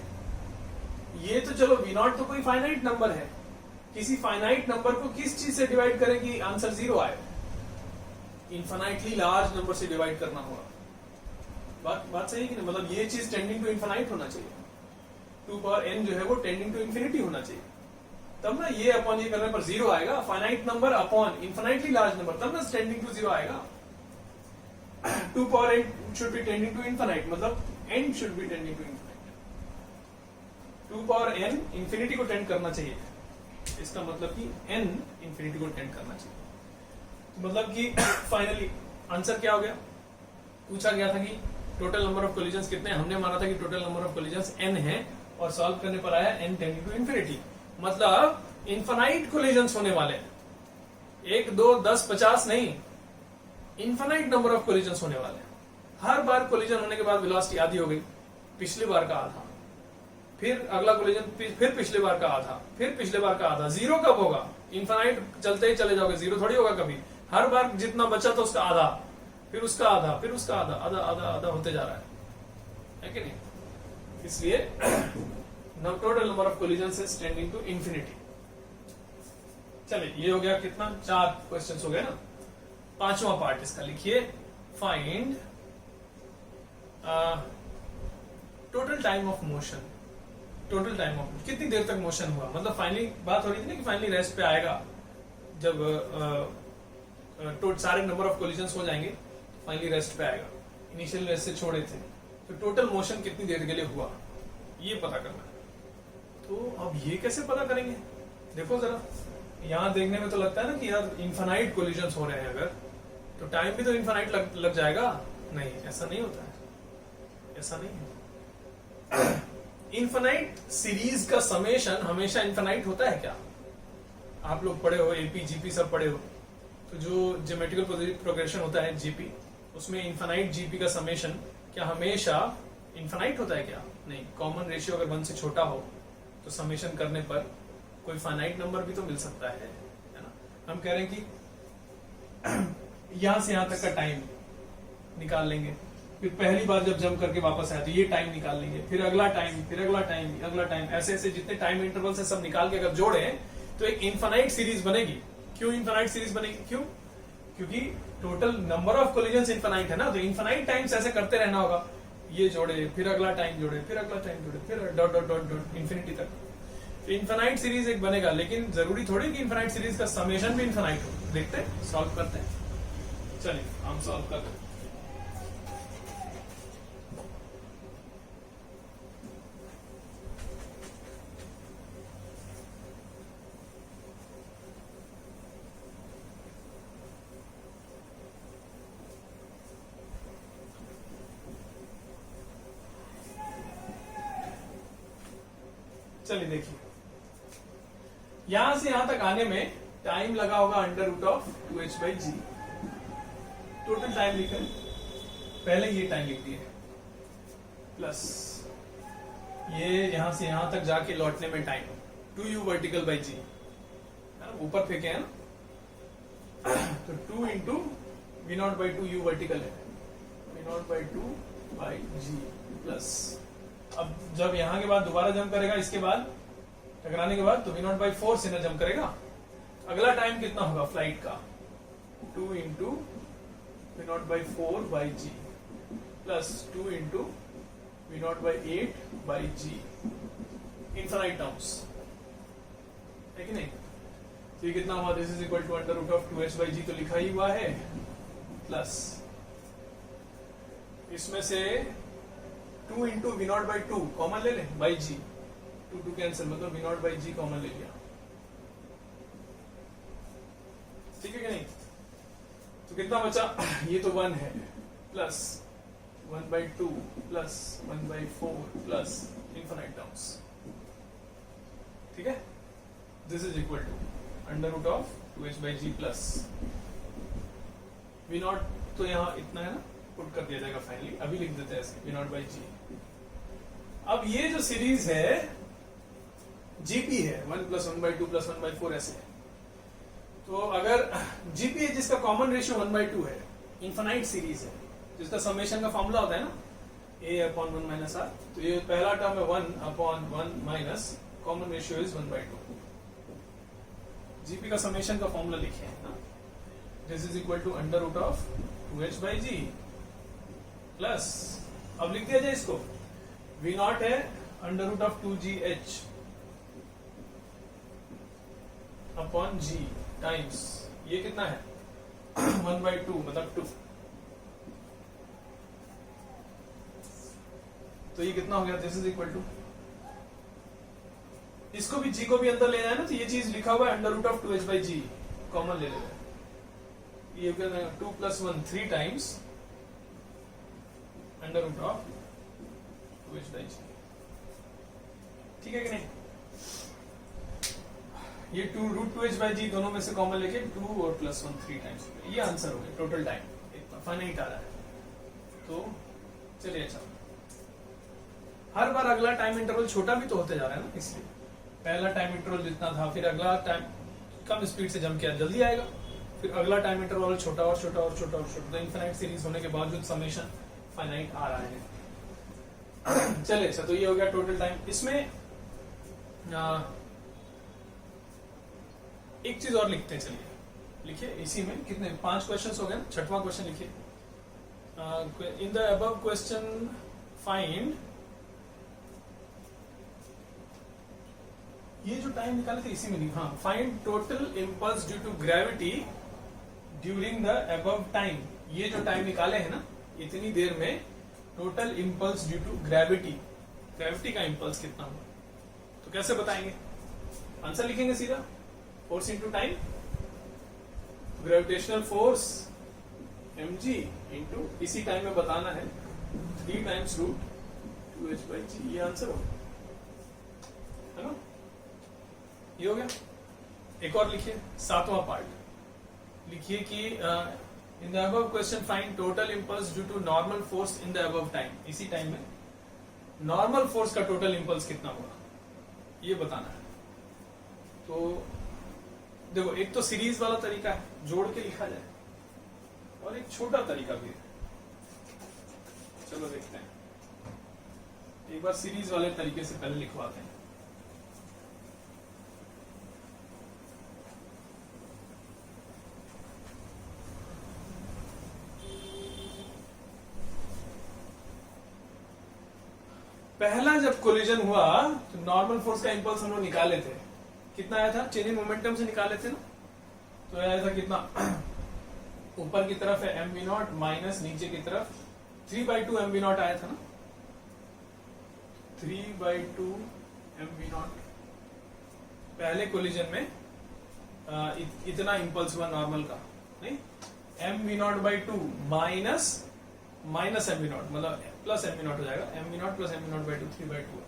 ये तो चलो v0 तो कोई फाइनाइट नंबर है, किसी फाइनाइट नंबर को किस चीज से डिवाइड करें कि आंसर 0 आए, इन्फिनाइटली लार्ज नंबर से डिवाइड करना होगा. बात सही है कि नहीं. मतलब ये चीज टेंडिंग टू इन्फिनाइट होना चाहिए. 2 पावर n जो है वो टेंडिंग टू इन्फिनिटी होना चाहिए, तब ना ये अपॉन ये करने पर 0 आएगा. Finite number upon infinitely large number, तब ना टेंडिंग टू 0 आएगा. 2 power n should be tending to infinite, मतलब n should be tending to infinite. 2 power n infinity को टेंड करना चाहिए, इसका मतलब कि n इंफिनिटी को टेंड करना चाहिए। तो मतलब कि फाइनली आंसर क्या हो गया, पूछा गया था कि टोटल नंबर ऑफ कोलिजन्स कितने हैं, हमने माना था कि total number of collisions n है और सॉल्व करने पर आया n टेंडिंग टू इंफिनिटी, मतलब इनफाइनाइट कोलिजन्स होने वाले हैं, 1 2 10 50 नहीं, इनफाइनाइट नंबर ऑफ कोलिजन्स होने वाले हैं। हर बार कोलिजन होने के बाद वेलोसिटी आधी हो गई, पिछली बार का आधा, फिर अगला कोलिजन, फिर पिछले बार का आधा, फिर पिछले बार का आधा। जीरो कब होगा, इनफाइनाइट चलते ही चले जाओगे, जीरो थोड़ी होगा कभी। हर बार जितना बचा था उसका आधा, फिर उसका आधा, फिर उसका आधा, आधा आधा आधा होते जा रहा है कि नहीं। इसलिए total number of collisions is tending to infinity. चलिए ये हो गया कितना, 4 क्वेश्चंस हो गए ना। पांचवा पार्ट इसका लिखिए, find total time of motion. Total time of कितनी देर तक मोशन हुआ, मतलब फाइनली बात हो रही थी ना कि फाइनली रेस्ट पे आएगा जब सारे नंबर ऑफ कोलिजन्स हो जाएंगे, फाइनली रेस्ट पे आएगा। इनिशियल रेस्ट से छोड़े थे, तो टोटल मोशन कितनी देर के लिए हुआ ये पता करना है। तो अब ये कैसे पता करेंगे, देखो जरा, यहां देखने में तो लगता है ना कि यार इनफाइनाइट कोलिजन्स हो रहे हैं, अगर तो टाइम भी तो इनफाइनाइट लग जाएगा। नहीं, ऐसा नहीं होता है, ऐसा नहीं है। इनफाइनाइट सीरीज का समेशन हमेशा इनफाइनाइट होता है क्या? आप लोग पढ़े हो, एपी जीपी सब पढ़े हो, तो जो ज्योमेट्रिकल प्रोग्रेशन होता है जीपी, उसमें इनफाइनाइट जीपी का समेशन क्या हमेशा इनफाइनाइट होता है क्या? नहीं, कॉमन रेशियो अगर 1 से छोटा हो तो समेशन करने पर कोई फाइनाइट नंबर भी तो मिल सकता है ना। हम कह रहे हैं कि यहां से यहां तक का टाइम निकाल लेंगे, फिर पहली बार जब जंप करके वापस आए तो ये टाइम निकाल लेंगे, फिर अगला टाइम, फिर अगला टाइम, अगला टाइम, ऐसे ऐसे जितने टाइम इंटरवल से सब निकाल के अगर जोड़े तो एक इनफाइनाइट सीरीज बनेगी। क्यों इनफाइनाइट सीरीज बनेगी, क्यों? क्योंकि total number of collisions infinite है ना, तो इनफाइनाइट टाइम्स ऐसे करते रहना होगा, ये जोड़े, फिर अगला टाइम जोड़े, फिर अगला टाइम जोड़े, फिर dot dot dot dot infinity तक। तो इनफाइनाइट सीरीज एक बनेगा, लेकिन जरूरी थोड़ी कि इनफाइनाइट सीरीज का समेशन भी इनफाइनाइट हो। देखते हैं, सॉल्व करते हैं। चलिए हम सॉल्व करते हैं। चलिए देखिए, यहां से यहां तक आने में टाइम लगा होगा under root of 2h/g। Total time लिखा है, पहले ये टाइम लिख दिए, प्लस ये यहां से यहां तक जाके लौटने में टाइम 2u वर्टिकल बाई जी, ऊपर फेंके हैं ना, तो 2 इंटू v0/2 u वर्टिकल है, v0/2/g प्लस, अब जब यहां के बाद दोबारा जंप करेगा, इसके बाद टकराने के बाद, तो v0/4 से ना जंप करेगा। अगला टाइम कितना होगा फ्लाइट का, 2 into v0/4/g plus 2 into v0/8/g, infinite terms है कि नहीं। तो ये कितना हुआ, this is equal to under root of 2h/g तो लिखा ही हुआ है, प्लस इसमें से 2 इंटू v0/2 कॉमन ले लें, बाई जी, 2 कैंसिल, मतलब v0/g कॉमन ले लिया, ठीक है कि नहीं। तो कितना बचा, ये तो 1 है, plus 1/2 plus 1/4 plus infinite terms, ठीक है। This is equal to under root of 2h/g plus v0, तो यहाँ इतना है ना, पुट कर दिया जाएगा फाइनली, अभी लिख देते हैं ऐसे v0/g। अब ये जो सीरीज है जीपी है, 1 + 1/2 + 1/4 ऐसे है, तो अगर जीपी है जिसका कॉमन रेशियो 1/2 है, इनफाइनाइट सीरीज है जिसका समेशन का फॉर्मूला होता है ना a/1 - r, तो ये पहला टर्म है 1/1 minus common ratio is 1/2। GP का समेशन का फॉर्मूला लिखे हैं ना, this is equal to under root of 2h/g plus, अब लिख दिया जाए इसको, v0 है under root of 2gh upon g times, ये कितना है 1/2 मतलब 2, तो ये कितना हो गया, दिस इज इक्वल टू इसको भी जी को भी अंदर ले जाए ना, तो ये चीज लिखा हुआ है under root of 2h by g, common ले लेगा, ये 2 + 1 3 times under root of 2h by g, ठीक है कि नहीं। ये 2√2h बाई जी दोनों में से कॉमन लेके 2 और +1 3 टाइम्स, ये आंसर हो गया टोटल टाइम इतना फाइनाइट आ रहा है। तो चलिए अच्छा, हर बार अगला टाइम इंटरवल छोटा भी तो होते जा रहा है ना, इसलिए पहला टाइम इंटरवल जितना था, फिर अगला टाइम कम स्पीड से जम किया जल्दी आएगा, फिर अगला टाइम इंटरवल छोटा और छोटा और छोटा और छोटा, तो इनफाइनाइट सीरीज होने के बावजूद समेशन फाइनाइट आ रहा है। चलिए अच्छा, तो ये हो गया टोटल टाइम। इसमें एक चीज और लिखते हैं, चलिए लिखिए, इसी में कितने 5 क्वेश्चंस हो गए, 6वां क्वेश्चन लिखिए। In the above question find, ये जो टाइम निकाले थे इसी में नहीं, हाँ, find total impulse due to gravity during the above time, ये जो टाइम निकाले हैं ना इतनी देर में, total impulse due to gravity, gravity का इम्पल्स कितना हुआ, तो कैसे बताएंगे, आंसर लिखेंगे सीधा, force into time, gravitational force mg into इसी टाइम में बताना है 3 टाइम्स √2h बाई जी, ये आंसर हो है ना, ये हो गया। एक और लिखिए 7वां पार्ट, लिखिए कि in the above question find total impulse due to normal force in the above time, इसी टाइम में नॉर्मल फोर्स का टोटल इम्पल्स कितना होगा ये बताना है। तो देखो, एक तो सीरीज वाला तरीका है, जोड़ के लिखा जाए, और एक छोटा तरीका भी है, चलो देखते हैं, एक बार सीरीज वाले तरीके से पहले लिखवाते हैं। पहला जब कोलिजन हुआ तो नॉर्मल फोर्स का इंपल्स हम लोग निकाले थे, कितना आया था, चेंज इन मोमेंटम से निकाले थे ना, तो आया था कितना, ऊपर की तरफ है mv0 माइनस नीचे की तरफ 3/2 mv0 आया था ना, 3/2 mv0 पहले कोलिजन में इतना इंपल्स हुआ नॉर्मल का, नहीं, mv0/2 माइनस mv0 मतलब प्लस mv0 हो जाएगा, mv0 प्लस mv0/2 3/2,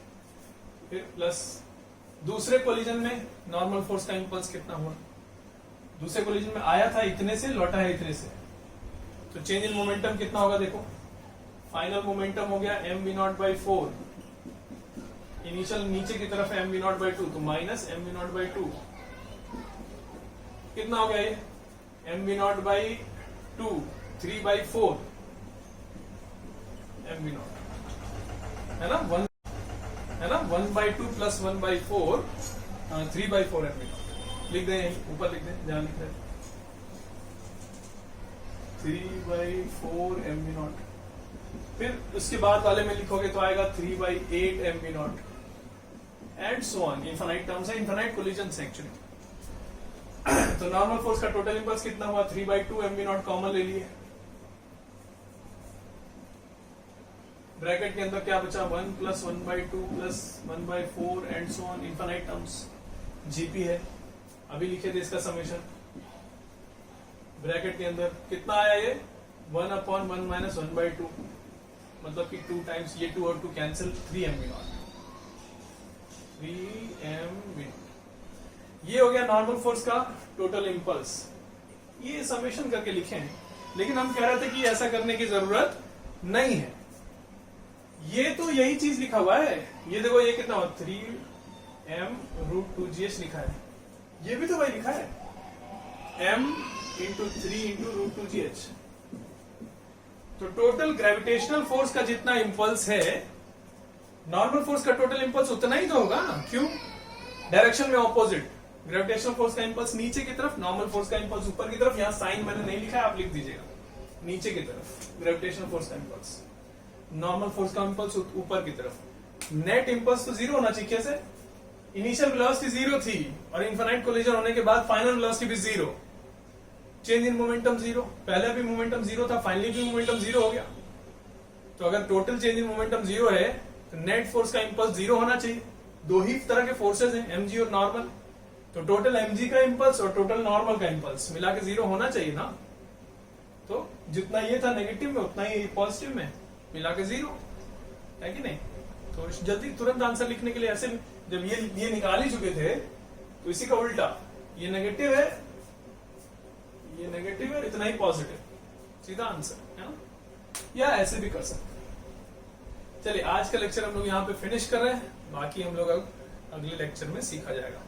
फिर प्लस दूसरे कोलिजन में नॉर्मल फोर्स का इंपल्स कितना हुआ, दूसरे कोलिजन में आया था इतने से, लौटा है इतने से, तो चेंज इन मोमेंटम कितना होगा, देखो फाइनल मोमेंटम हो गया mv0/4, इनिशियल नीचे की तरफ है mv0/2, तो माइनस mv0/2, कितना हो गया ये mv0/2 3/4 mv0 है ना, 1 है ना, 1/2 प्लस 1/4 3/4 mv0, लिख दें यहीं ऊपर, लिख दें जहां लिख रहे 3/4 mv0, फिर उसके बाद वाले में लिखोगे तो आएगा 3/8 mv0 and so on, infinite terms है, इनफाइनाइट कोलिजन है एक्चुअली। तो नॉर्मल फोर्स का टोटल इंपल्स कितना हुआ, 3/2 mv0 कॉमन ले लिए, ब्रैकेट के अंदर क्या बचा, 1 plus 1/2 plus 1/4 and so on, infinite terms, GP है, अभी लिखे थे इसका समेशन, ब्रैकेट के अंदर कितना आया ये 1/1 माइनस 1/2, मतलब कि 2 टाइम्स, ये 2 और 2 कैंसिल, 3 mv0, ये हो गया नॉर्मल फोर्स का टोटल इंपल्स, ये समेशन करके लिखे हैं, लेकिन हम कह रहे थे कि ऐसा करने की जरूरत नहीं है, ये तो यही चीज लिखा हुआ है, ये देखो ये कितना हुआ 3m√2gh लिखा है, ये भी तो वही लिखा है m × 3 × √2gh, तो टोटल ग्रेविटेशनल फोर्स का जितना इंपल्स है, नॉर्मल फोर्स का टोटल इंपल्स उतना ही तो होगा ना, क्यों, डायरेक्शन में ऑपोजिट, ग्रेविटेशनल फोर्स का इंपल्स नीचे की तरफ, नॉर्मल फोर्स का इंपल्स ऊपर की तरफ, यहाँ साइन मैंने नहीं लिखा है, आप लिख दीजिएगा, नीचे की तरफ ग्रेविटेशनल फोर्स का इंपल्स, नॉर्मल फोर्स का इंपल्स ऊपर की तरफ, नेट इंपल्स तो 0 होना चाहिए, कैसे, इनिशियल वेलोसिटी 0 थी और इनफाइनाइट कोलिजन होने के बाद फाइनल वेलोसिटी भी 0, चेंज इन मोमेंटम 0, पहले भी मोमेंटम 0 था, फाइनली भी मोमेंटम 0 हो गया, तो अगर टोटल चेंज इन मोमेंटम 0 है तो नेट फोर्स का इंपल्स 0 होना चाहिए, दो ही तरह के फोर्सेज हैं, एमजी और नॉर्मल। तो टोटल एमजी का इम्पल्स और टोटल नॉर्मल का इम्पल्स मिला के 0 होना चाहिए ना। तो जितना ये था नेगेटिव में उतना ही पॉजिटिव में, मिला के 0 है कि नहीं। तो जल्दी तुरंत आंसर लिखने के लिए ऐसे, जब ये निकाल ही चुके थे तो इसी का उल्टा, ये नेगेटिव है, ये नेगेटिव है, इतना ही पॉजिटिव, सीधा आंसर है ना। या ऐसे भी कर सकते हैं। चलिए आज का लेक्चर हम लोग यहाँ पे फिनिश कर रहे हैं, बाकी हम लोग अब अगले लेक्चर में सीखा जाएगा।